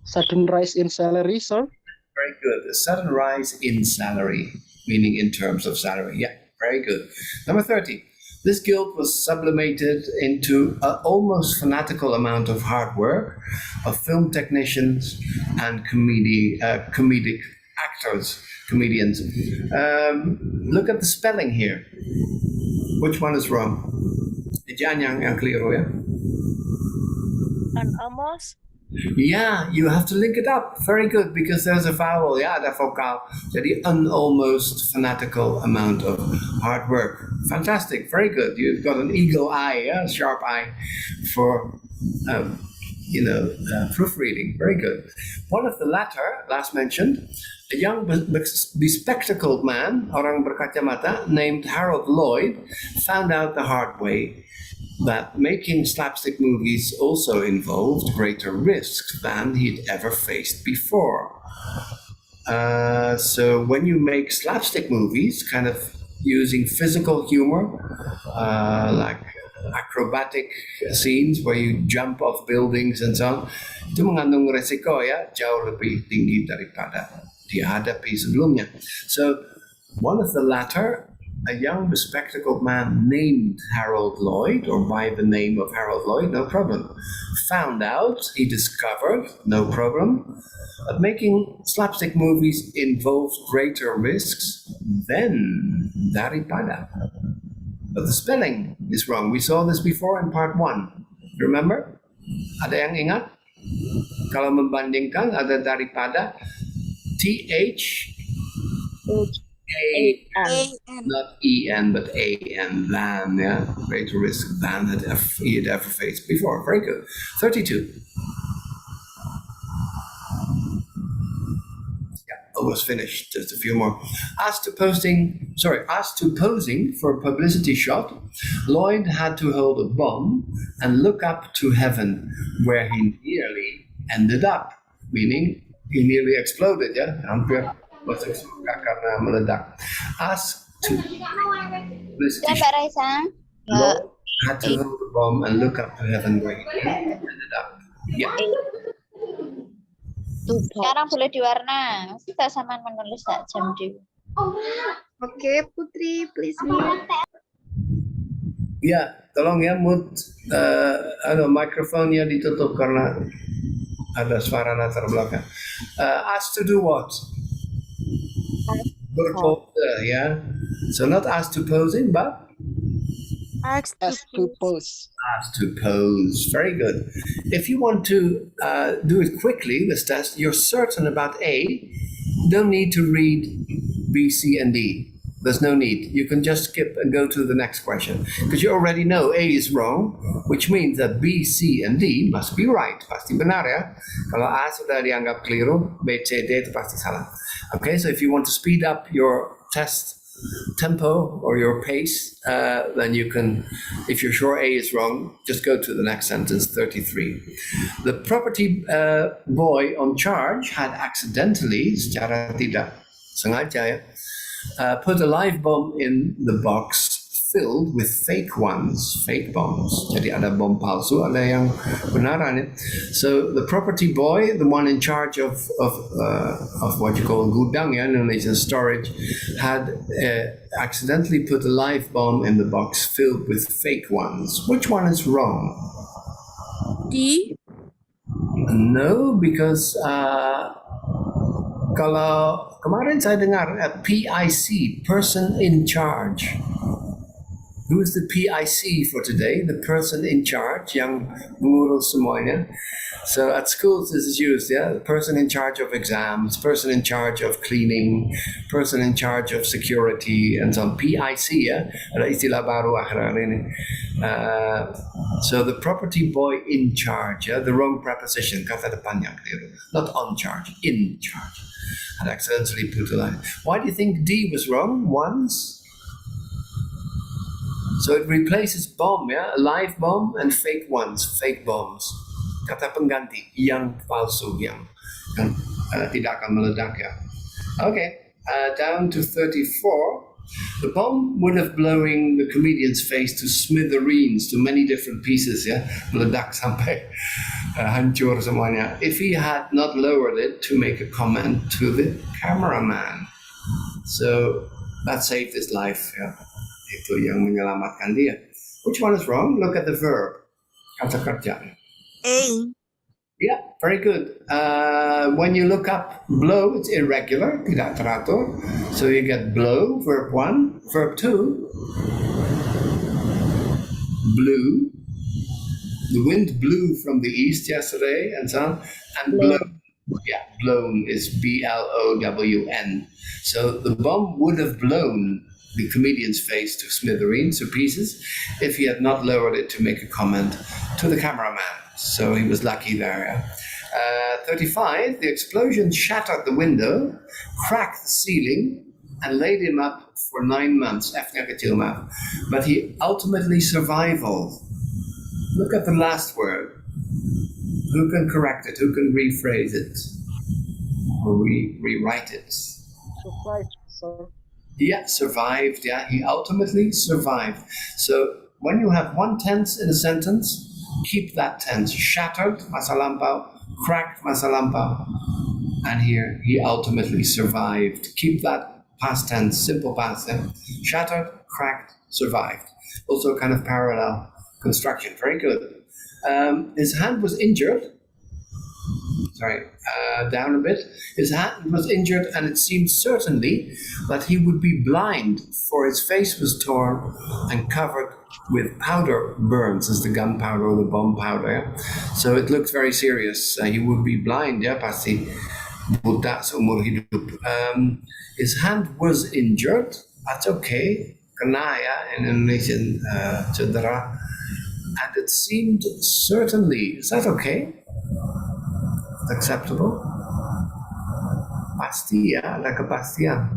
Sudden rise in salary, sir. Very good. A sudden rise in salary, meaning in terms of salary. Yeah, very good. Number 30. This guilt was sublimated into an almost fanatical amount of hard work of film technicians and comedic actors, comedians. Look at the spelling here. Which one is wrong? Diyan yang keliru ya. And almost. Yeah, you have to link it up. Very good, because there's a vowel. Yeah, ada vokal. Jadi an almost fanatical amount of hard work. Fantastic. Very good. You've got an eagle eye, a sharp eye for proofreading. Very good. One of the latter, last mentioned, a young bespectacled man, orang berkacamata, named Harold Lloyd, found out the hard way that making slapstick movies also involved greater risks than he'd ever faced before. So when you make slapstick movies, kind of using physical humor, like acrobatic scenes where you jump off buildings and so on, itu mengandung resiko ya jauh lebih tinggi daripada dihadapi sebelumnya. So one of the latter, a young bespectacled man named Harold Lloyd, or by the name of Harold Lloyd, no problem, found out, he discovered, no problem, that making slapstick movies involved greater risks than daripada. but the spelling is wrong. We saw this before in part 1. Remember? Ada yang ingat? Kalau membandingkan ada daripada TH not EN but AN, than, yeah, greater risk than he had ever faced before. Very good. 32. Yeah, almost finished. Just a few more. As to posing for a publicity shot, Lloyd had to hold a bomb and look up to heaven, where he nearly ended up, meaning he nearly exploded. Yeah, hampir masuk surga karena meledak. As to publicity shot, Lloyd had to hold a bomb and look up to heaven, where he nearly ended up. Yeah. Sekarang boleh diwarna. Kita sama menulis tak jam dulu. Oke, Putri, please mute. Ya, tolong ya mute mikrofonnya ditutup karena ada suara latar belakang. Asked to do what? Berpose, ya. So not asked to posing, but Asked to pose. asked to pose. Very good. If you want to do it quickly, this test, you're certain about A, don't need to read B, C, and D. There's no need. You can just skip and go to the next question because you already know A is wrong, which means that B, C, and D must be right. Pasti benar ya. Kalau A sudah dianggap keliru, B, C, D itu pasti salah. Okay, so if you want to speed up your test tempo or your pace, then you can, if you're sure A is wrong, just go to the next sentence, 33. The property boy on charge had accidentally, secara tidak sengaja, put a live bomb in the box filled with fake bombs. Jadi ada bom palsu, ada yang benaran. So the property boy, the one in charge of what you call gudang, yeah, in Indonesian storage, had accidentally put a live bomb in the box filled with fake ones. Which one is wrong? D. No, because kalau kemarin saya dengar PIC, person in charge. Who's the PIC for today? The person in charge, yang mengurus semuanya. So at schools this is used, yeah? The person in charge of exams, person in charge of cleaning, person in charge of security, and so on. PIC, ya? Ada istilah baru akhir-akhir ini. So the property boy in charge, yeah? The wrong preposition, kata depannya keliru. Not on charge, in charge. Had accidentally put a line. Why do you think D was wrong? Ones? So it replaces bomb, yeah, a live bomb and fake ones, fake bombs. Kata pengganti, yang palsu, yang tidak akan meledak, ya. Okay, down to 34. The bomb would have blown the comedian's face to smithereens, to many different pieces, ya. Meledak sampai hancur semuanya. If he had not lowered it to make a comment to the cameraman. So that saved his life, ya. Itu yang menyelamatkan dia. Which one is wrong? Look at the verb. Kata kerja. A. Yeah, very good. When you look up blow, it's irregular, tidak teratur. So you get blow, verb 1. Verb 2, blew. The wind blew from the east yesterday, and so on. And blown. Yeah, blown is B-L-O-W-N. So the bomb would have blown the comedian's face to smithereens, to pieces, if he had not lowered it to make a comment to the cameraman. So he was lucky there. 35, the explosion shattered the window, cracked the ceiling, and laid him up for 9 months. F-nya kecil, maaf. But he ultimately survived. Look at the last word. Who can correct it? Who can rephrase it? Or rewrite it? Survive, sir. Yeah, survived. Yeah, he ultimately survived. So when you have one tense in a sentence, keep that tense. Shattered, masa lampau. Cracked, masa lampau. And here, he ultimately survived. Keep that past tense, simple past tense. Shattered, cracked, survived. Also kind of parallel construction. Very good. His hand was injured. down a bit. His hand was injured, and it seemed certainly that he would be blind, for his face was torn and covered with powder burns, as the gunpowder or the bomb powder. Yeah? So it looked very serious. He would be blind, ya pasti. Buta seumur hidup. His hand was injured. That's okay. Kena ya, in Indonesian cedera. And it seemed certainly. Is that okay? Acceptable? Pasti ya, like a kepastian.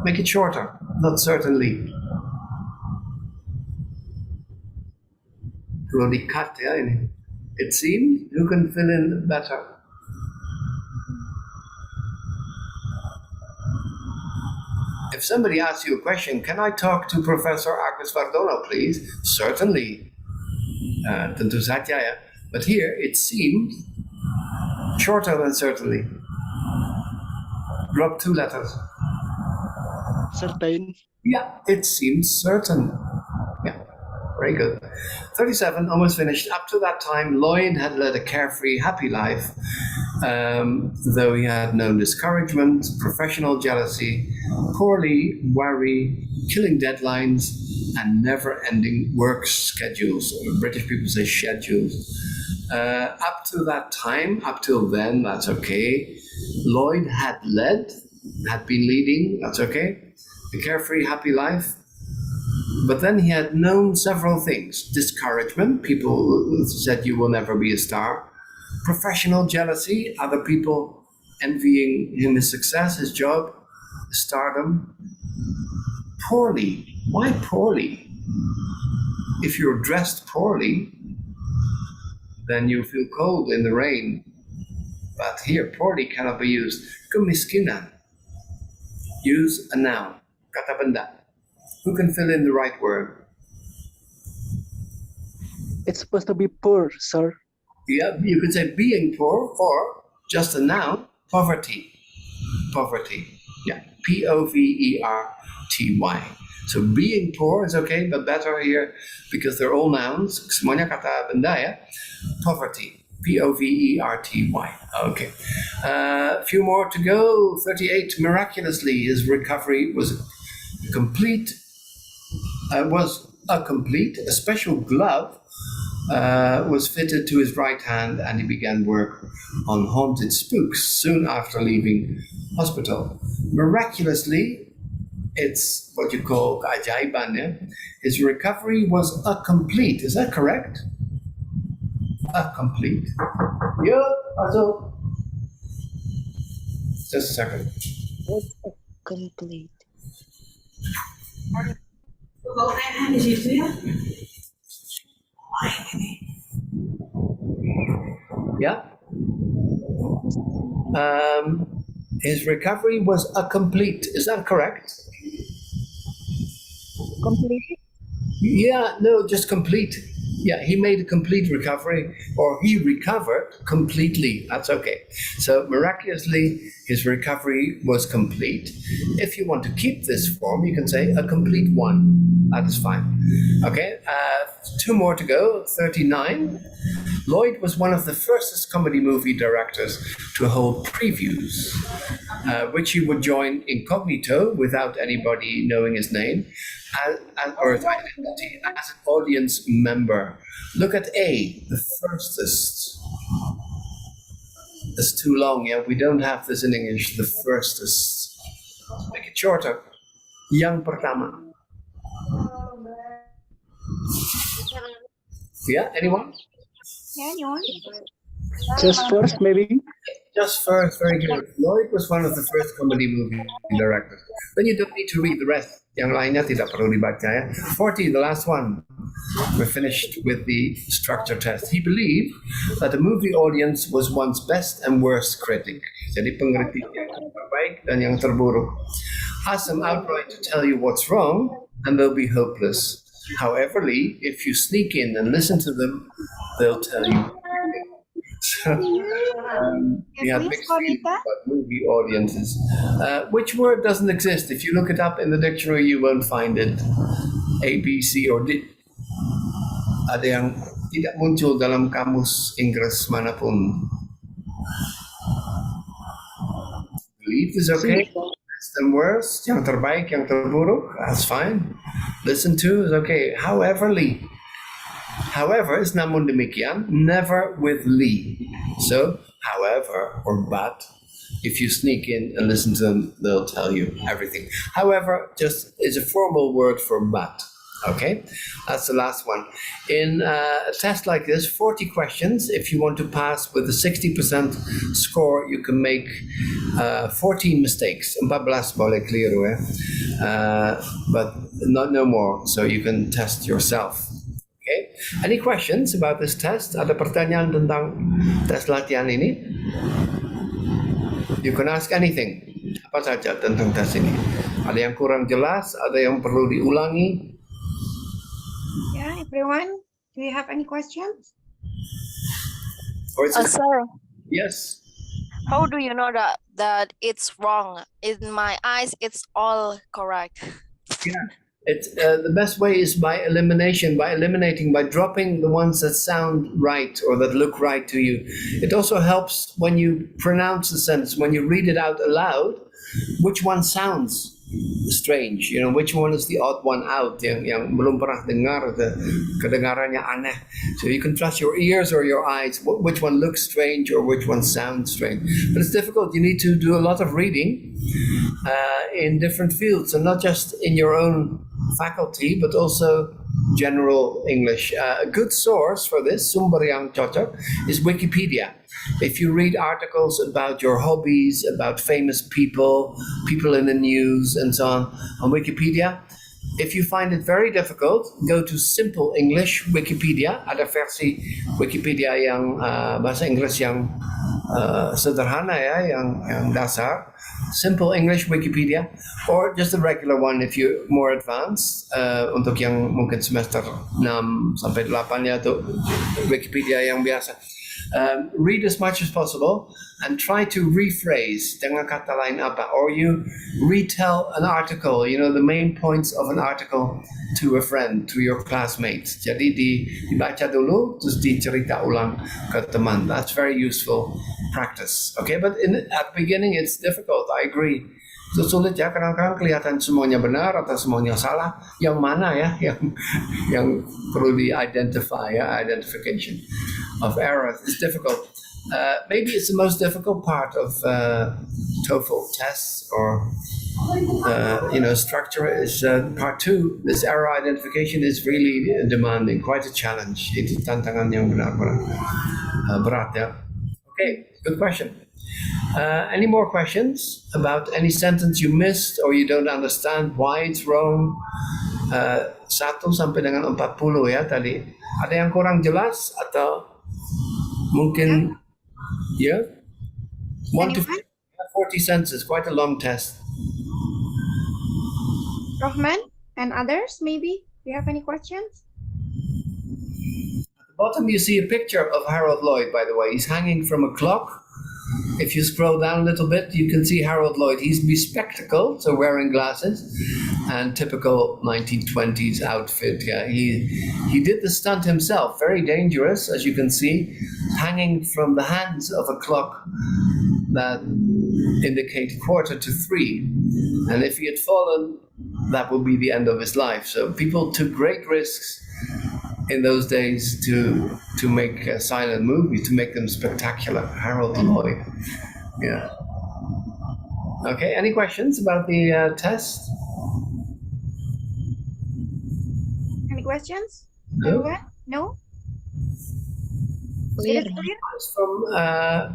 Make it shorter, not certainly. Perlu di-cut ya ini. It seemed, you can fill in better. If somebody asks you a question, can I talk to Professor Agus Vardono, please? Certainly. Tentu saja ya. But here, it seemed shorter than certainly. Drop 2 letters. Certain. Yeah, it seemed certain. Yeah, very good. 37, almost finished. Up to that time, Lloyd had led a carefree, happy life, though he had known discouragement, professional jealousy, poorly, worry, killing deadlines, and never-ending work schedules. British people say schedules. Up to that time, up till then, that's okay. Lloyd had been leading, that's okay. A carefree, happy life. But then he had known several things. Discouragement, people said you will never be a star. Professional jealousy, other people envying him his success, his job, his stardom. Poorly, why poorly? If you're dressed poorly, then you feel cold in the rain. But here, poorly cannot be used. Kemiskinan. Use a noun. Kata benda. Who can fill in the right word? It's supposed to be poor, sir. Yeah, you could say being poor, or just a noun, poverty. Poverty. Yeah, Poverty. So being poor is okay, but better here because they're all nouns. Semuanya kata benda ya. Poverty. Poverty. Okay. A few more to go. 38. Miraculously, his recovery was complete. A special glove was fitted to his right hand, and he began work on haunted spooks soon after leaving hospital. Miraculously, it's what you call keajaiban, yeah? His recovery was a complete. Is that correct? A complete. Yeah, also. Just a second. What's a complete? Yeah. His recovery was a complete. Is that correct? Complete? Yeah, no, just complete. Yeah, he made a complete recovery, or he recovered completely. That's okay. So miraculously, his recovery was complete. If you want to keep this form, you can say a complete one. That is fine. Okay, 2 more to go. 39. Lloyd was one of the first comedy movie directors to hold previews, which he would join incognito without anybody knowing his name, or his identity, as an audience member. Look at A, the firstest. It's too long, yeah? We don't have this in English, the firstest. Make it shorter. Yang pertama. Yeah, anyone? Yeah, anyone? Just first, maybe. Just first, very good. Lloyd was one of the first comedy movie directors. Then you don't need to read the rest. Yang lainnya tidak perlu dibaca ya. 40, the last one. We're finished with the structure test. He believed that the movie audience was one's best and worst critic. Jadi pengkritik yang terbaik dan yang terburuk. Ask them outright to tell you what's wrong, and they'll be hopeless. However, if you sneak in and listen to them, they'll tell you. So, we have mixed feelings about movie audiences. Which word doesn't exist? If you look it up in the dictionary, you won't find it. A, B, C, or D. Ada yang tidak muncul dalam kamus Inggris manapun. Believe is okay. Best and worst, yang terbaik, yang terburuk, that's fine. Listen to is okay. However, is namun demikian, never with li. So, however or but, if you sneak in and listen to them, they'll tell you everything. However, just is a formal word for but. Okay, that's the last one. In a test like this, 40 questions. If you want to pass with a 60% score, you can make 14 mistakes. 14 boleh keliru ya. But no more, so you can test yourself. Okay. Any questions about this test? Ada pertanyaan tentang tes latihan ini? You can ask anything. Apa saja tentang tes ini. Ada yang kurang jelas, ada yang perlu diulangi. Yeah, everyone, do you have any questions? Or is it- Sir, Yes. how do you know that it's wrong? In my eyes, it's all correct. Yeah. It's the best way is by elimination, by dropping the ones that sound right or that look right to you. It also helps when you pronounce the sentence, when you read it out aloud, which one sounds strange, which one is the odd one out, yang belum pernah dengar, kedengarannya aneh. So you can trust your ears or your eyes, which one looks strange or which one sounds strange. But it's difficult. You need to do a lot of reading in different fields, and not just in your own faculty, but also general English. A good source for this, sumber yang cocok, is Wikipedia. If you read articles about your hobbies, about famous people in the news, and so on Wikipedia, if you find it very difficult, go to Simple English Wikipedia. Ada versi Wikipedia yang bahasa Inggris yang sederhana ya, yang dasar. Simple English Wikipedia, or just a regular one if you're more advanced. Untuk yang mungkin semester 6 sampai 8 ya, tuh Wikipedia yang biasa. Read as much as possible and try to rephrase dengan kata lain apa, or you retell an article, the main points of an article to a friend, to your classmates. Jadi dibaca dulu terus dicerita ulang ke teman. That's very useful practice. Okay, but at the beginning it's difficult. I agree. Itu sulit ya, kadang-kadang kelihatan semuanya benar atau semuanya salah. Yang mana ya yang perlu di-identify ya, identification of errors is difficult. Maybe it's the most difficult part of TOEFL tests, or structure is part 2. This error identification is really demanding, quite a challenge. Itu tantangan yang benar-benar berat ya. Okay, good question. Any more questions about any sentence you missed or you don't understand why it's wrong? 1 sampai dengan 40 ya tadi. Ada yang kurang jelas atau mungkin yeah? 1 to 40 sentences, quite a long test. Rohman and others, maybe? Do you have any questions? At the bottom you see a picture of Harold Lloyd, by the way. He's hanging from a clock. If you scroll down a little bit, you can see Harold Lloyd. He's bespectacled, so wearing glasses, and typical 1920s outfit. Yeah, he did the stunt himself. Very dangerous, as you can see, hanging from the hands of a clock that indicate 2:45. And if he had fallen, that would be the end of his life. So people took great risks in those days to make silent movies, to make them spectacular. Harold Lloyd. Yeah. Okay, any questions about the test? Any questions? No? Everyone? No? Clear. It is clear? From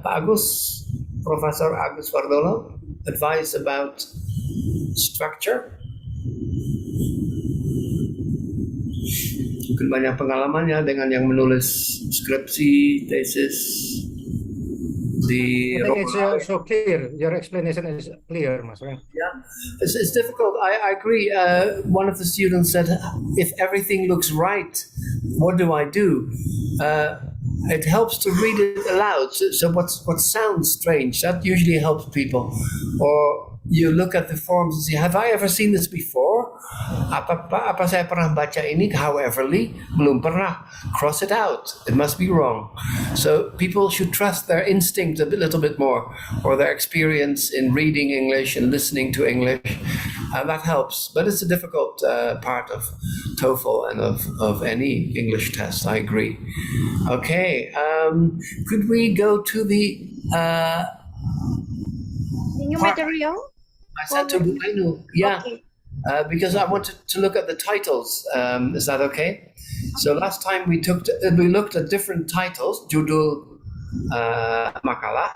Agus, Professor Agus Wardono, advice about structure. Mungkin banyak pengalamannya dengan yang menulis skripsi, tesis di. I think it's so clear. Your explanation is clear, Mas. Right? Yeah, it's difficult. I agree. One of the students said, "If everything looks right, what do I do?" It helps to read it aloud. So what sounds strange, that usually helps people. Or you look at the forms and say, have I ever seen this before? Apa saya pernah baca ini? Howeverly, belum pernah. Cross it out. It must be wrong. So people should trust their instinct a little bit more, or their experience in reading English and listening to English. And that helps. But it's a difficult part of TOEFL and of any English test. I agree. Okay. Could we go to the new material? I said to Bu Ainu, yeah, Okay. because I wanted to look at the titles. Is that okay? So last time we looked at different titles, judul makalah,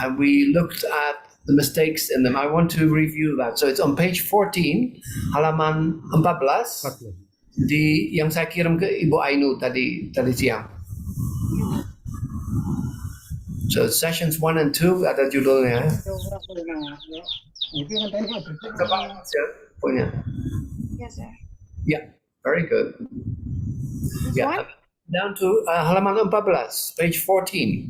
and we looked at the mistakes in them. I want to review that. So it's on page 14, halaman 14, yang saya kirim ke Ibu Ainu tadi siang. So sessions 1 and 2 ada judulnya. Coba punya. Yes, sir. Yeah, very good. This Yeah, one? down to halaman 14, page 14.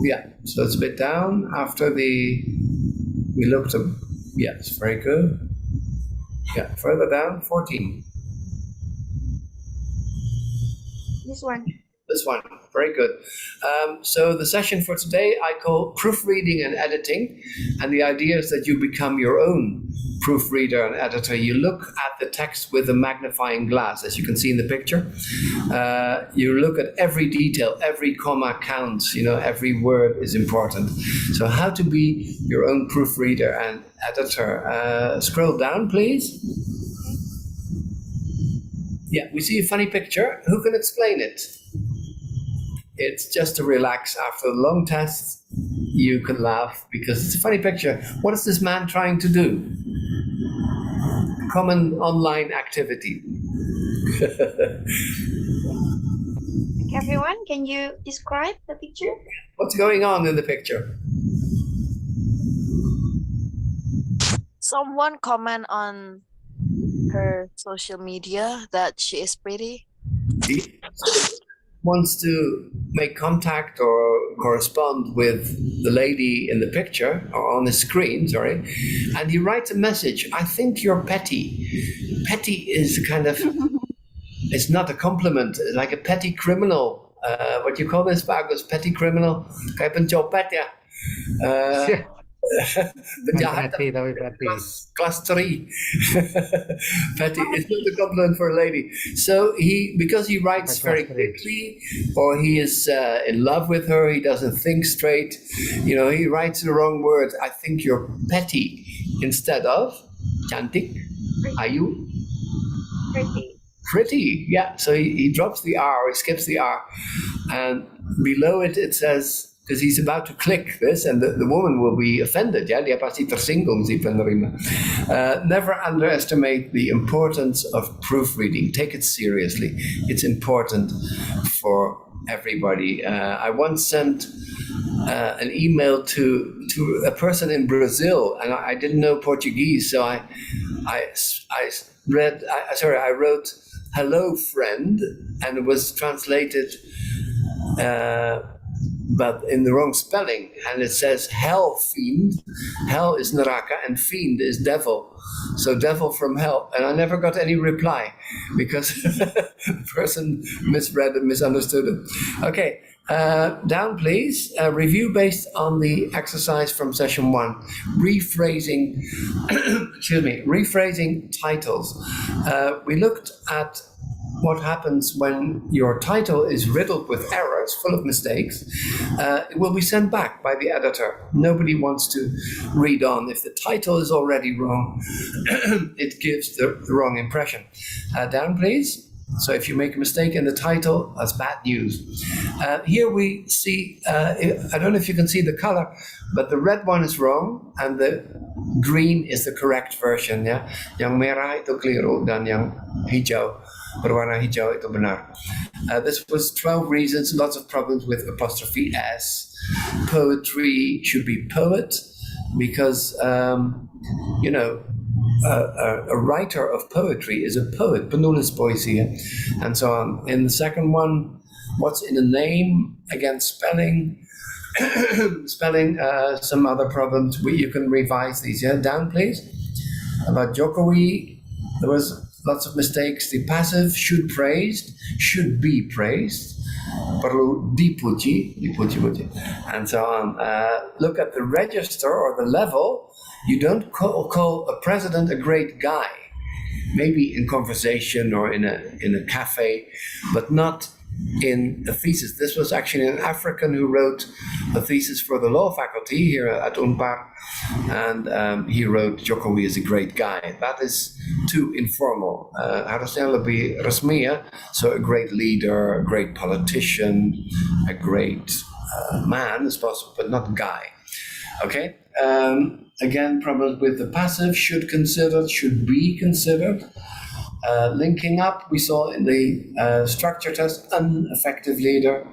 Yeah, so it's a bit down after we looked at, yes, very good. Yeah, further down, 14. This one. This one, very good. So the session for today I call proofreading and editing, and the idea is that you become your own proofreader and editor. You look at the text with a magnifying glass, as you can see in the picture. You look at every detail, every comma counts, every word is important. So how to be your own proofreader and editor. Scroll down, please. Yeah, we see a funny picture. Who can explain it? It's just to relax after a long test. You can laugh because it's a funny picture. What is this man trying to do? Common online activity. Everyone, can you describe the picture? What's going on in the picture? Someone comment on her social media that she is pretty. He wants to make contact or correspond with the lady in the picture or on the screen, sorry, and he writes a message. I think you're petty. Petty is kind of, it's not a compliment, like a petty criminal. What you call this, Agus? Petty criminal? Kayak pencopet ya. Penjahat class 3. Petty. It's not a compliment for a lady. So because he writes very quickly, or he is in love with her, he doesn't think straight. He writes the wrong word. I think you're petty instead of cantik. Ayu. Pretty. Yeah. So he drops the R. He skips the R, and below it says, because he's about to click this, and the woman will be offended. Yeah, dia pasti tersinggung si penerima. Never underestimate the importance of proofreading. Take it seriously. It's important for everybody. I once sent an email to a person in Brazil, and I didn't know Portuguese, so I wrote "Hello, friend," and it was translated. But in the wrong spelling, and it says hell fiend. Hell is neraka and fiend is devil. So devil from hell. And I never got any reply because the person misread and misunderstood it. Okay, down please. Review based on the exercise from session 1. Rephrasing, rephrasing titles. We looked at what happens when your title is riddled with errors, full of mistakes. It will be sent back by the editor. Nobody wants to read on. If the title is already wrong, it gives the wrong impression. Down, please. So if you make a mistake in the title, that's bad news. Here we see, I don't know if you can see the color, but the red one is wrong and the green is the correct version. Ya, yang merah itu keliru dan yang hijau, berwarna hijau itu benar. This was 12 reasons, lots of problems with apostrophe S. Poetry should be poet because, a writer of poetry is a poet, penulis puisi, and so on. In the second one, what's in a name, against spelling, spelling, some other problems. You can revise these. Yeah, down please. About Jokowi, there was lots of mistakes. The passive should be praised. Perlu dipuji, and so on. Look at the register or the level. You don't call a president a great guy. Maybe in conversation or in a cafe, but not in a thesis. This was actually an African who wrote a thesis for the law faculty here at Unpar, and he wrote Jokowi is a great guy. That is too informal. Harusnya lebih resmi ya. So a great leader, a great politician, a great man is possible, but not guy. Okay. Again, problems with the passive, should be considered. Linking up, we saw in the structure test, ineffective leader.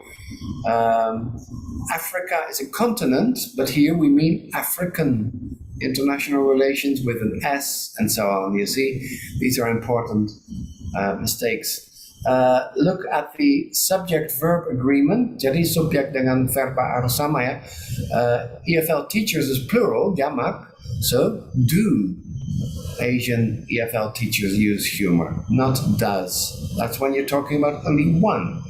Africa is a continent, but here we mean African. International relations with an S and so on. You see, these are important mistakes. Look at the subject-verb agreement. Jadi subjek dengan verba harus sama ya. EFL teachers is plural, jamak. So do Asian EFL teachers use humor, not does. That's when you're talking about only one.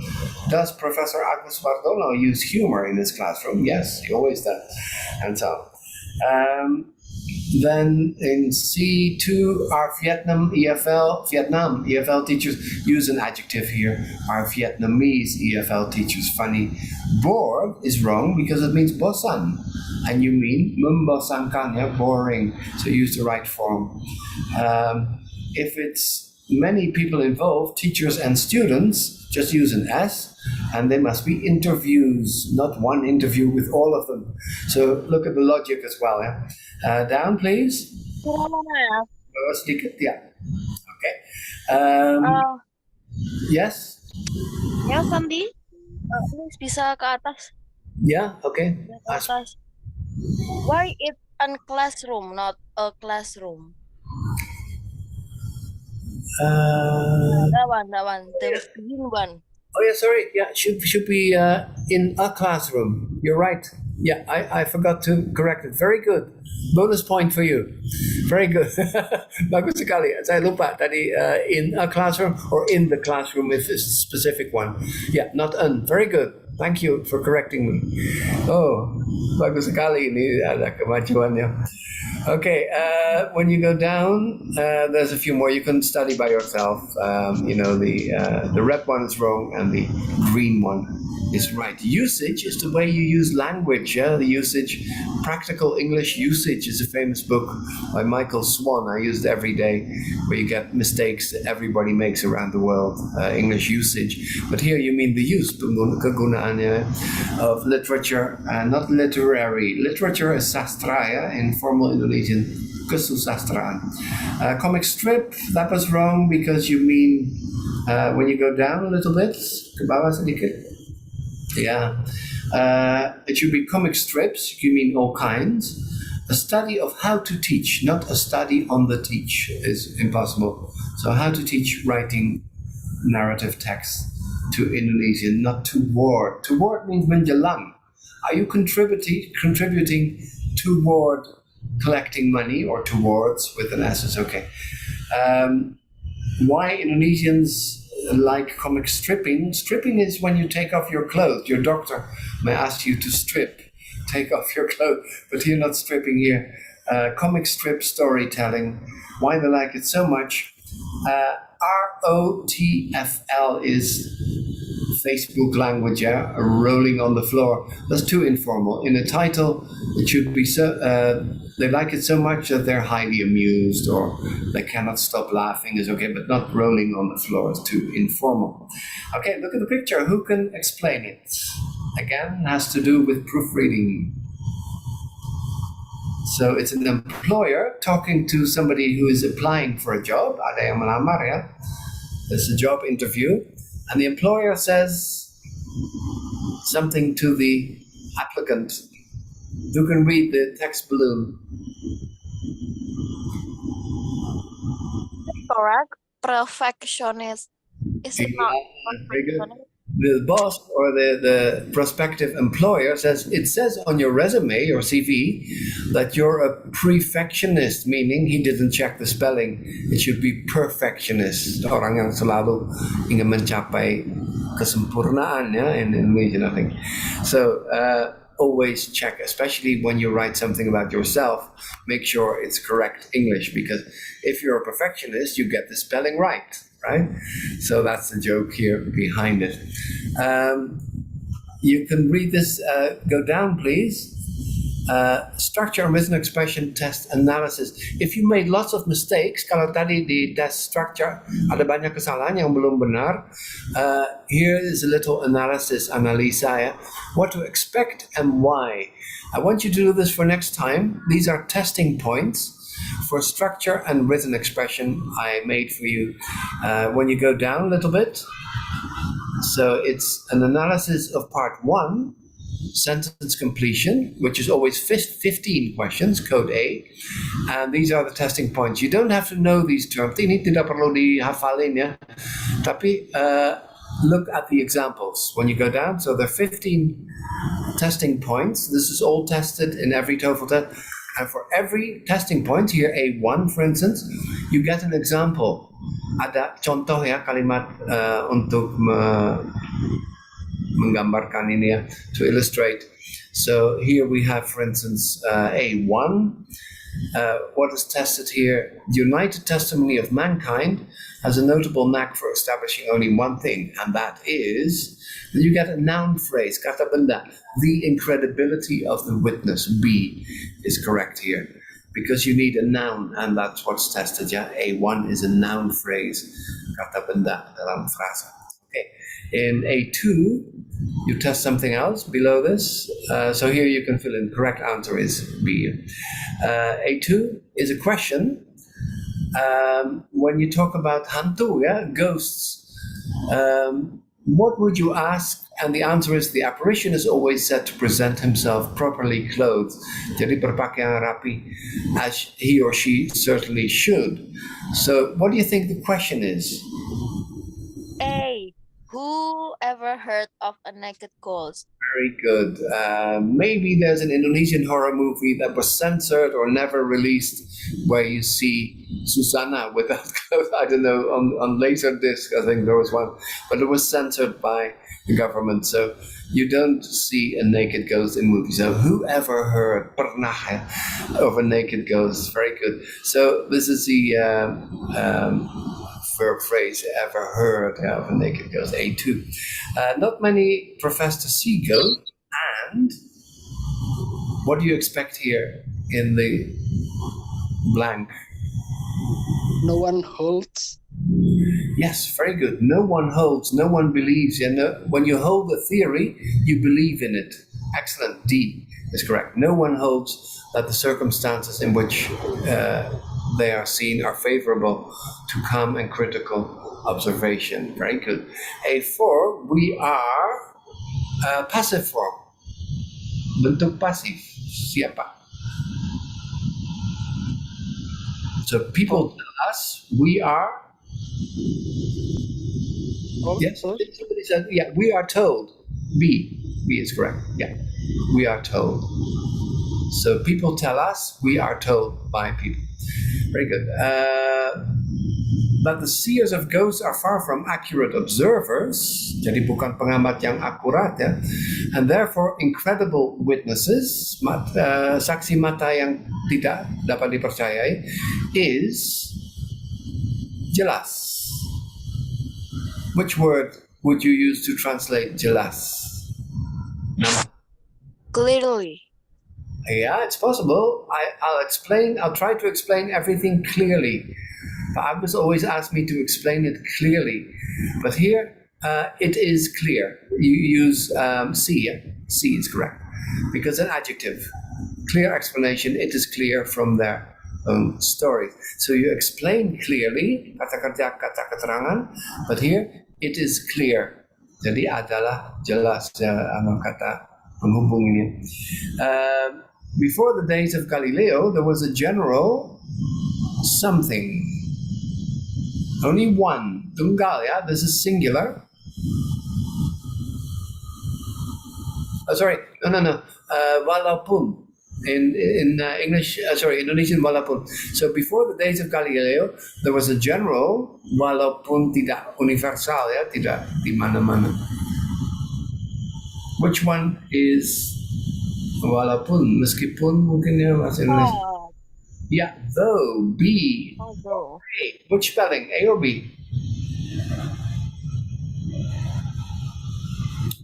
Does Professor Agus Wardono use humor in his classroom? Yes, he always does. And so on. Then in C2, our Vietnam EFL teachers use an adjective here. Our Vietnamese EFL teachers, funny. Bored is wrong because it means bosan. And you mean membosankan, yeah, boring. So use the right form. If it's many people involved, teachers and students, just use an S, and there must be interviews, not one interview with all of them. So look at the logic as well. Yeah? Down, please. Sedikit, yeah. Okay. Yes. Ya, Sandi. Please bisa ke atas. Yeah. Okay. Ke atas. Why it a classroom, not a classroom? That one. There was the green one. Oh yeah, sorry. Yeah, should be in a classroom. You're right. Yeah, I forgot to correct it. Very good. Bonus point for you. Very good. Bagus sekali. Saya lupa tadi in a classroom or in the classroom if it's a specific one. Yeah, not an. Very good. Thank you for correcting me. Oh, bagus sekali ini ada kemajuannya. Okay, when you go down, there's a few more you can study by yourself. The red one is wrong and the green one is right. Usage is the way you use language. Yeah, the usage. Practical English Usage is a famous book by Michael Swan. I use it every day, where you get mistakes that everybody makes around the world. English usage, but here you mean the use kegunaannya of literature, not literary. Literature is sastra, yeah, in formal Indonesian kesusastraan. Comic strip, that was wrong because you mean when you go down a little bit, ke bawah sedikit. Yeah, it should be comic strips. You mean all kinds. A study of how to teach, not a study on the teach, is impossible. So how to teach writing narrative text to Indonesian, not toward. Toward means menjelang. Are you contributing toward collecting money or towards with an S is okay. Why Indonesians like comic stripping? Stripping is when you take off your clothes. Your doctor may ask you to strip, take off your clothes, but you're not stripping here. Comic strip storytelling. Why they like it so much? ROTFL is Facebook language, yeah? Rolling on the floor. That's too informal. In a title, it should be so. They like it so much that they're highly amused or they cannot stop laughing is okay, but not rolling on the floor is too informal. Okay, look at the picture. Who can explain it? Again, has to do with proofreading. So it's an employer talking to somebody who is applying for a job. Ada yang melamar, ya. It's a job interview. And the employer says something to the applicant. You can read the text balloon. Correct. Perfectionist. Is it not Very good. perfectionist? the boss or the prospective employer says, it says on your resume or CV that you're a prefectionist, meaning he didn't check the spelling. It should be perfectionist. Orang yang selalu ingin mencapai kesempurnaan, ya, in Indonesian, I think. So always check, especially when you write something about yourself, make sure it's correct English, because if you're a perfectionist, you get the spelling right? So that's the joke here behind it. You can read this, go down please. Structure and written expression test analysis. If you made lots of mistakes, kalau tadi di test structure ada banyak kesalahan yang belum benar, here is a little analisa, ya. What to expect and why. I want you to do this for next time. These are testing points for structure and written expression I made for you. When you go down a little bit, so it's an analysis of part 1, sentence completion, which is always 15 questions, code A, and these are the testing points. You don't have to know these terms. Ini tidak perlu dihafalin, ya. Tapi look at the examples when you go down. So there are 15 testing points. This is all tested in every TOEFL test. And for every testing point, here A1 for instance, you get an example. Ada contoh, ya, kalimat untuk menggambarkan ini, ya, to illustrate. So here we have, for instance, A1. What is tested here? The united testimony of mankind has a notable knack for establishing only one thing, and that is that you get a noun phrase, kata benda. The incredibility of the witness, B, is correct here, because you need a noun, and that's what's tested. Yeah, A1 is a noun phrase, kata benda dalam frasa. Okay. In A2, you test something else below this. So here you can fill in. Correct answer is B. A2 is a question. When you talk about hantu, yeah, ghosts, what would you ask? And the answer is the apparition is always said to present himself properly clothed. Jadi berpakaian rapi, as he or she certainly should. So what do you think the question is? A. Who ever heard of a naked ghost? Very good. Maybe there's an Indonesian horror movie that was censored or never released where you see Susanna without clothes. I don't know, on Laserdisc, I think there was one. But it was censored by the government. So you don't see a naked ghost in movies. So whoever heard pernah of a naked ghost? Very good. So this is the verb phrase, ever heard of a naked ghost, A2. Not many profess to see ghosts, and what do you expect here in the blank? No one holds. Yes, very good. No one holds, no one believes. And when you hold a theory, you believe in it. Excellent. D is correct. No one holds that the circumstances in which they are seen are favorable to calm and critical observation. Very good. A4, we are passive form. Bentuk pasif. Siapa? So people tell us we are. Yes, somebody said, yeah, we are told. B is correct. Yeah, we are told. So people tell us, we are told by people. Very good. But the seers of ghosts are far from accurate observers, jadi bukan pengamat yang akurat, ya, and therefore incredible witnesses, saksi mata yang tidak dapat dipercayai, is jelas. Which word would you use to translate jelas? Clearly. Yeah, it's possible. I'll explain. I'll try to explain everything clearly. Agus always asked me to explain it clearly, but here it is clear. You use C. C is correct because an adjective, clear explanation. It is clear from their own story. So you explain clearly kata kerja, kata keterangan, but here it is clear. Jadi adalah jelas kata penghubung ini. Before the days of Galileo, there was a general something. Only one. Tunggal, yeah? This is singular. sorry, no. Walaupun. In English, Indonesian walaupun. So before the days of Galileo, there was a general walaupun tidak universal, ya, tidak di mana-mana. Which one is walaupun, meskipun mungkin ya bahasa Indonesia? Oh, Yeah, though, B. although. A. Which spelling, A or B?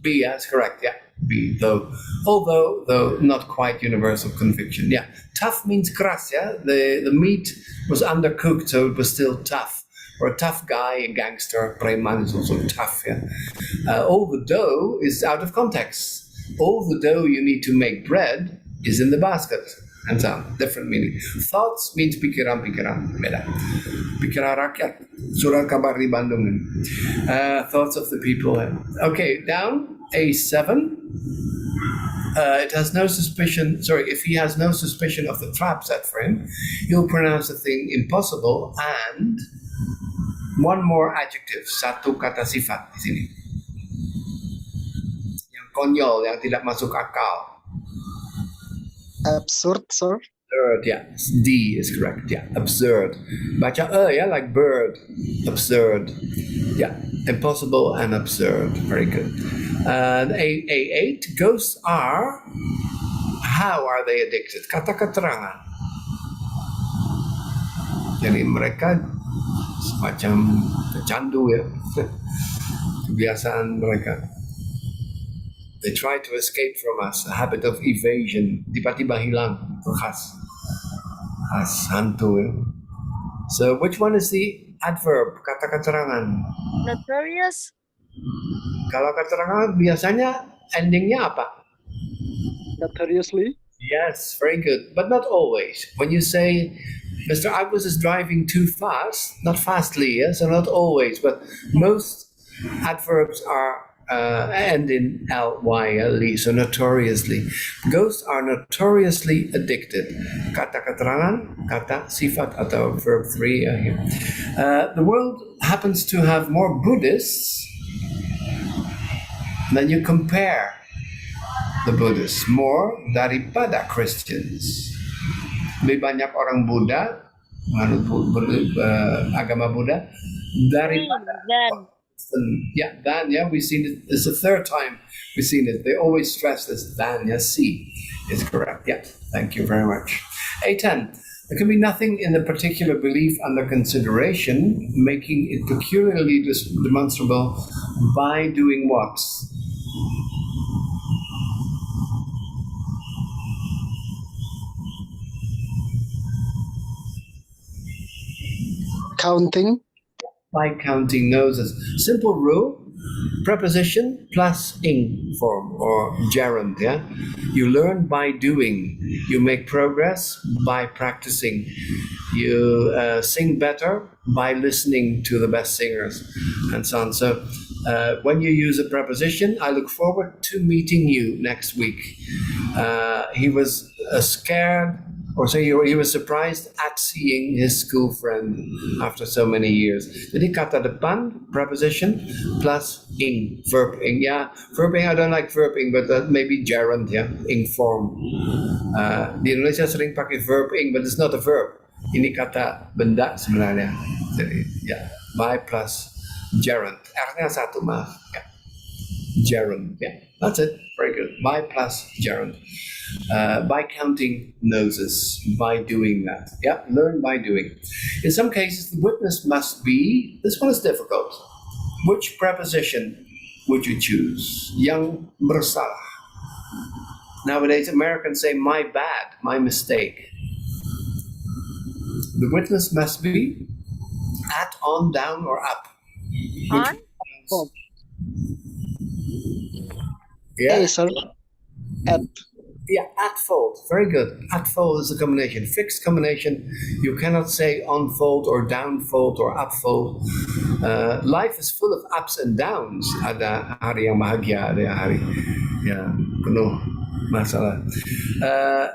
B, yeah, that's correct, yeah. B, though. Although, though, not quite universal conviction. Yeah, tough means keras, yeah. The meat was undercooked, so it was still tough. Or a tough guy, a gangster, preman is also tough, yeah. All the dough is out of context. All the dough you need to make bread is in the basket. And so on, different meaning. Thoughts means pikiran-pikiran, beda. Pikiran rakyat, surat kabar di Bandung. Thoughts of the people. Okay, down, A7. It has no suspicion, if he has no suspicion of the trap set for him, he'll pronounce the thing impossible and one more adjective, satu kata sifat di sini. Yang konyol, yang tidak masuk akal. Absurd, sir. Absurd, yeah. D is correct, yeah. Absurd. Baca yeah, like bird. Absurd. Yeah. Impossible and absurd. Very good. And A8, ghosts are, how are they addicted? Kata keterangan. Jadi mereka semacam pecandu ya. Kebiasaan mereka. They try to escape from us, a habit of evasion. Tiba-tiba hilang, itu khas hantu. Ya. So, which one is the adverb, kata keterangan? Notorious. Kalau keterangan biasanya endingnya apa? Notoriously. Yes, very good, but not always. When you say, Mr. Agus is driving too fast, not fastly, yeah? So not always, but most adverbs are end in ly, li, so notoriously. Ghosts are notoriously addicted. Kata keterangan, kata sifat atau verb 3 here. The world happens to have more Buddhists than you compare the Buddhists, more daripada Christians. Lebih banyak orang Buddha, agama Buddha, daripada we've seen it. It's the third time we've seen it. They always stress this. C is correct. Yeah, thank you very much. A10. There can be nothing in the particular belief under consideration, making it peculiarly demonstrable by doing what? Counting. By counting noses. Simple rule, preposition plus ing form or gerund, yeah? You learn by doing. You make progress by practicing. You sing better by listening to the best singers and so on. So when you use a preposition, I look forward to meeting you next week. He was scared, he was surprised at seeing his school friend after so many years. Jadi kata depan, preposition, plus ing, verb ing. Yeah, verb ing, I don't like verb ing, but maybe gerund, yeah, ing form. Di Indonesia sering pakai verb ing, but it's not a verb. Ini kata benda sebenarnya. Jadi, yeah, by plus gerund. R-nya satu, maaf. Yeah. Gerund, yeah, that's it. Very good. By plus gerund. By counting noses, by doing that. Yeah, learn by doing. In some cases, the witness must be, this one is difficult. Which preposition would you choose? Yang bersalah. Nowadays, Americans say, my bad, my mistake. The witness must be at, on, down, or up. On? Yeah. A, sir. At. Yeah, at fold. Very good. At fold is a combination. Fixed combination. You cannot say on fold or down fold or up fold. Life is full of ups and downs. Ada hari yang bahagia, ada hari yang penuh masalah.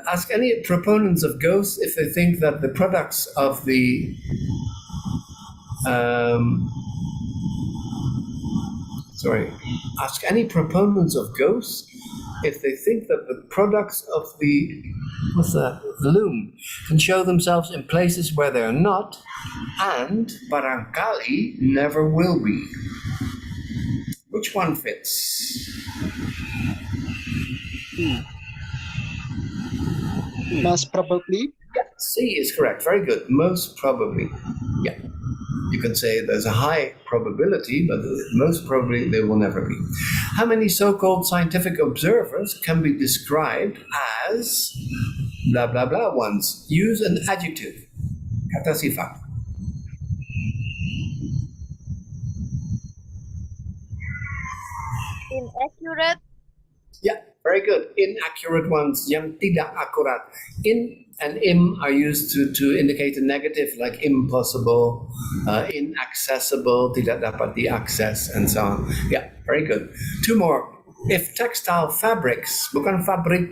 Ask any proponents of ghosts if they think that the products of the ask any proponents of ghosts if they think that the products of the loom can show themselves in places where they're not, and barangkali never will be. Which one fits? Most probably. C is correct. Very good. Most probably. Yeah. You can say there's a high probability, but most probably they will never be. How many so-called scientific observers can be described as blah blah blah ones? Use an adjective. Kata sifat. Inaccurate. Yeah, very good. Inaccurate ones, yang tidak akurat. In and im are used to indicate a negative, like impossible, inaccessible, tidak dapat diakses, and so on. Yeah, very good. Two more. If textile fabrics, bukan pabrik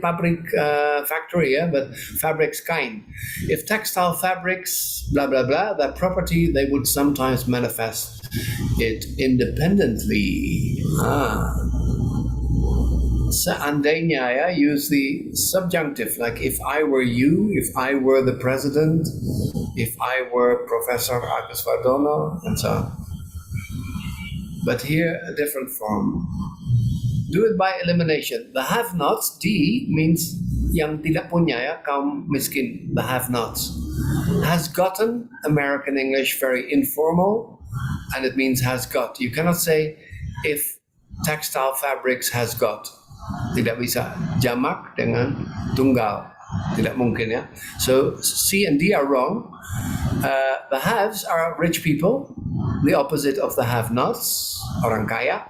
factory, yeah, but fabrics kain. If textile fabrics, blah blah blah, that property, they would sometimes manifest it independently. Seandainya, ya, use the subjunctive, like if I were you, if I were the president, if I were Professor Agus, and so on. But here, a different form. Do it by elimination. The have-nots, D, means yang tidak punya, ya, kaum miskin, the have-nots. Has gotten, American English, very informal, and it means has got. You cannot say if textile fabrics has got. Tidak bisa jamak dengan tunggal, tidak mungkin, ya. So C and D are wrong. The haves are rich people, the opposite of the have-nots, orang kaya.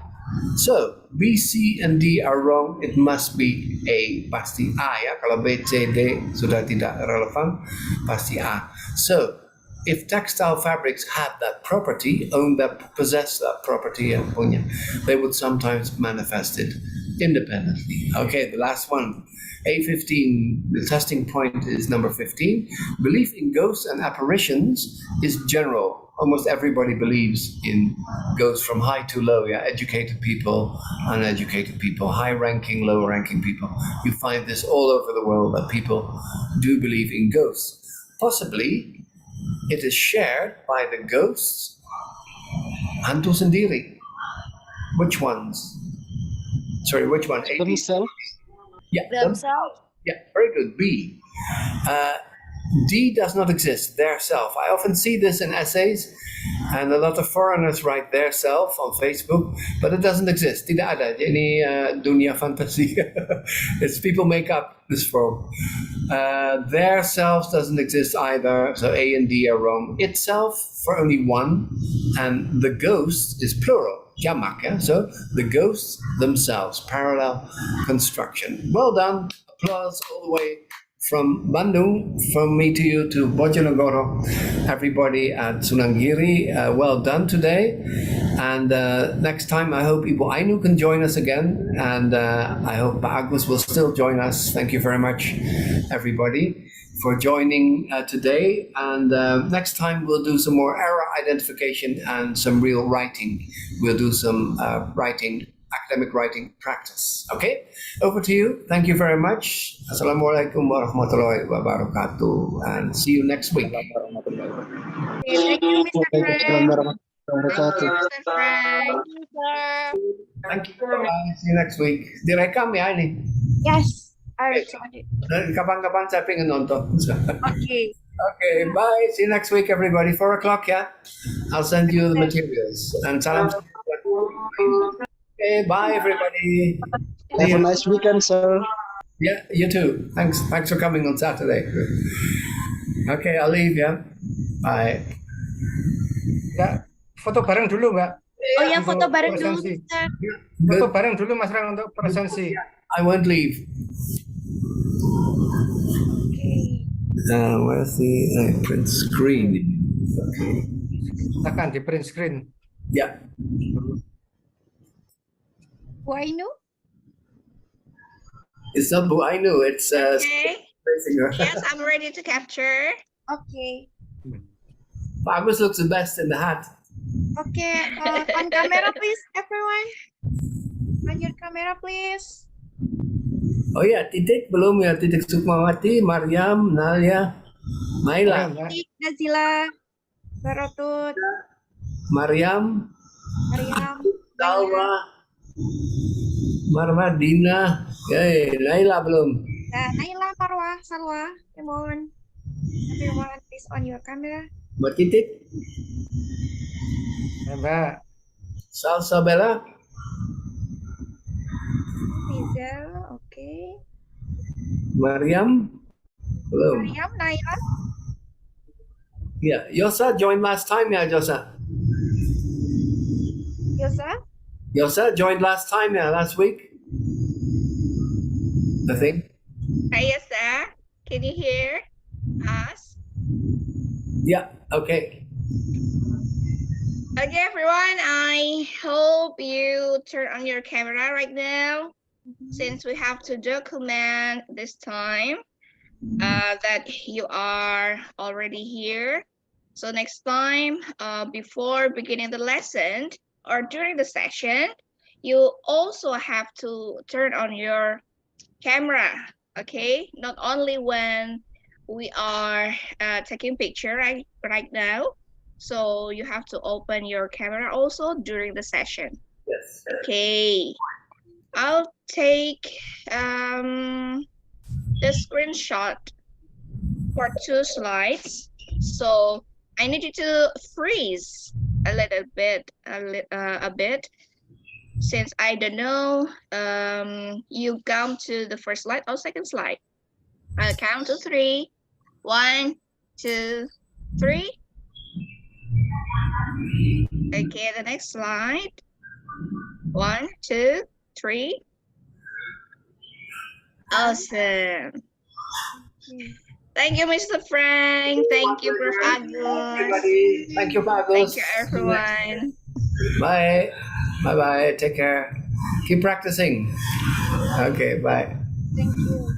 So B, C, and D are wrong. It must be A, pasti A, ya. Kalau B, C, D sudah tidak relevan, pasti A. So if textile fabrics had that property, own that, possess that property, ya, punya, they would sometimes manifest it independently. Okay, the last one. A15, the testing point is number 15. Belief in ghosts and apparitions is general. Almost everybody believes in ghosts, from high to low, yeah, educated people, uneducated people, high-ranking, low-ranking people. You find this all over the world, that people do believe in ghosts. Possibly, it is shared by the ghosts hantu sendiri. Which ones? Sorry, which one? A, B? Themselves. Yeah, Themselves. Yeah, very good. B. D does not exist, their self. I often see this in essays, and a lot of foreigners write their self on Facebook, but it doesn't exist. Tidak ada. Ini dunia fantasi. It's people make up this form. Their self doesn't exist either, so A and D are wrong. Itself for only one, and the ghost is plural. Jamak, yeah? So the ghosts themselves, parallel construction. Well done. Applause all the way from Bandung, from me to you to Bojonegoro, everybody at Sunanggiri. Well done today. And next time, I hope Ibu Ainu can join us again. And I hope Agus will still join us. Thank you very much, everybody, for joining today. And next time, we'll do some more error identification and some real writing. We'll do some academic writing practice. Okay, over to you. Thank you very much. Assalamualaikum warahmatullahi wabarakatuh, and see you next week. Thank you, Mr. Frank. Wabarakatuh. Mr. Frank. Thank you. Bye. See you next week. Direkam ya ini. Yes, I recorded. Kapan-kapan saya pengen nonton. Okay. Okay, bye. See you next week, everybody. 4 o'clock, yeah? I'll send you the materials. And salam. Okay, bye, everybody. Have a nice weekend, sir. Yeah, you too. Thanks for coming on Saturday. Okay, I'll leave, yeah? Bye. Ya, foto bareng dulu, Mbak. Oh ya, Untuk foto bareng dulu, presensi. Mister. Foto Good. bareng dulu, Mas Rang, untuk presensi. I won't leave. Okay. Where's the print screen? Okay. Tekan di print screen. Yeah. Why no? It's not Bu Ainu, it's Okay. facing her. Yes, I'm ready to capture. Okay. Agus looks the best in the hat. Okay. On camera, please, everyone. On your camera, please. Oh ya, Titik belum ya, Titik Sukmawati, Maryam, Nalia, Naila, Maryam, ya. Nazila, Barotut, Maryam, Mariam, Salwa, Naila. Marwadina, Naila belum. Naila, Marwa, Salwa, come on. Everyone, please on your camera. Mbak Titik, Ya, Mbak. Salsabella, Rizal, okay. Maryam, belum. Mariam, Naila, Yeah, Yosa joined last time ya, Yosa. Yosa. Yosa joined last time ya, last week. I think. Hi, Yosa. Can you hear us? Yeah, okay. Okay, everyone. I hope you turn on your camera right now, since we have to document this time that you are already here. So next time, before beginning the lesson or during the session, you also have to turn on your camera, okay? Not only when we are taking picture right now. So you have to open your camera also during the session. Yes. Okay. I'll take the screenshot for 2 slides. So I need you to freeze a little bit, a bit, since I don't know you come to the first slide or second slide. I'll count to 3. 1, 2, 3. Okay, the next slide. 1, 2, 3. Awesome. Thank you, Mr. Frank. Thank you, Prof. Agus. Everybody, thank you, Pak Agus. Thank you, everyone. Bye. Bye bye. Take care. Keep practicing. Okay, bye. Thank you.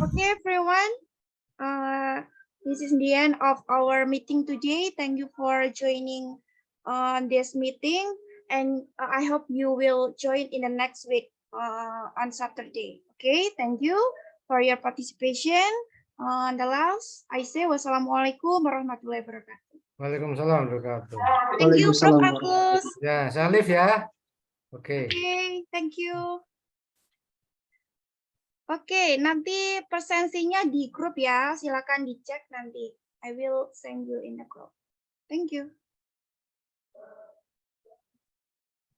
Okay, everyone. This is the end of our meeting today. Thank you for joining on this meeting, and I hope you will join in the next week on Saturday. Okay, thank you for your participation. On the last, I say wassalamualaikum warahmatullahi wabarakatuh. Waalaikumsalam warahmatullahi wabarakatuh. Thank you, Prof. Waalaikumsalam Agus. Ya, saya live ya. Oke. Okay, thank you. Oke, nanti presensinya di grup ya. Silakan dicek nanti. I will send you in the group. Thank you.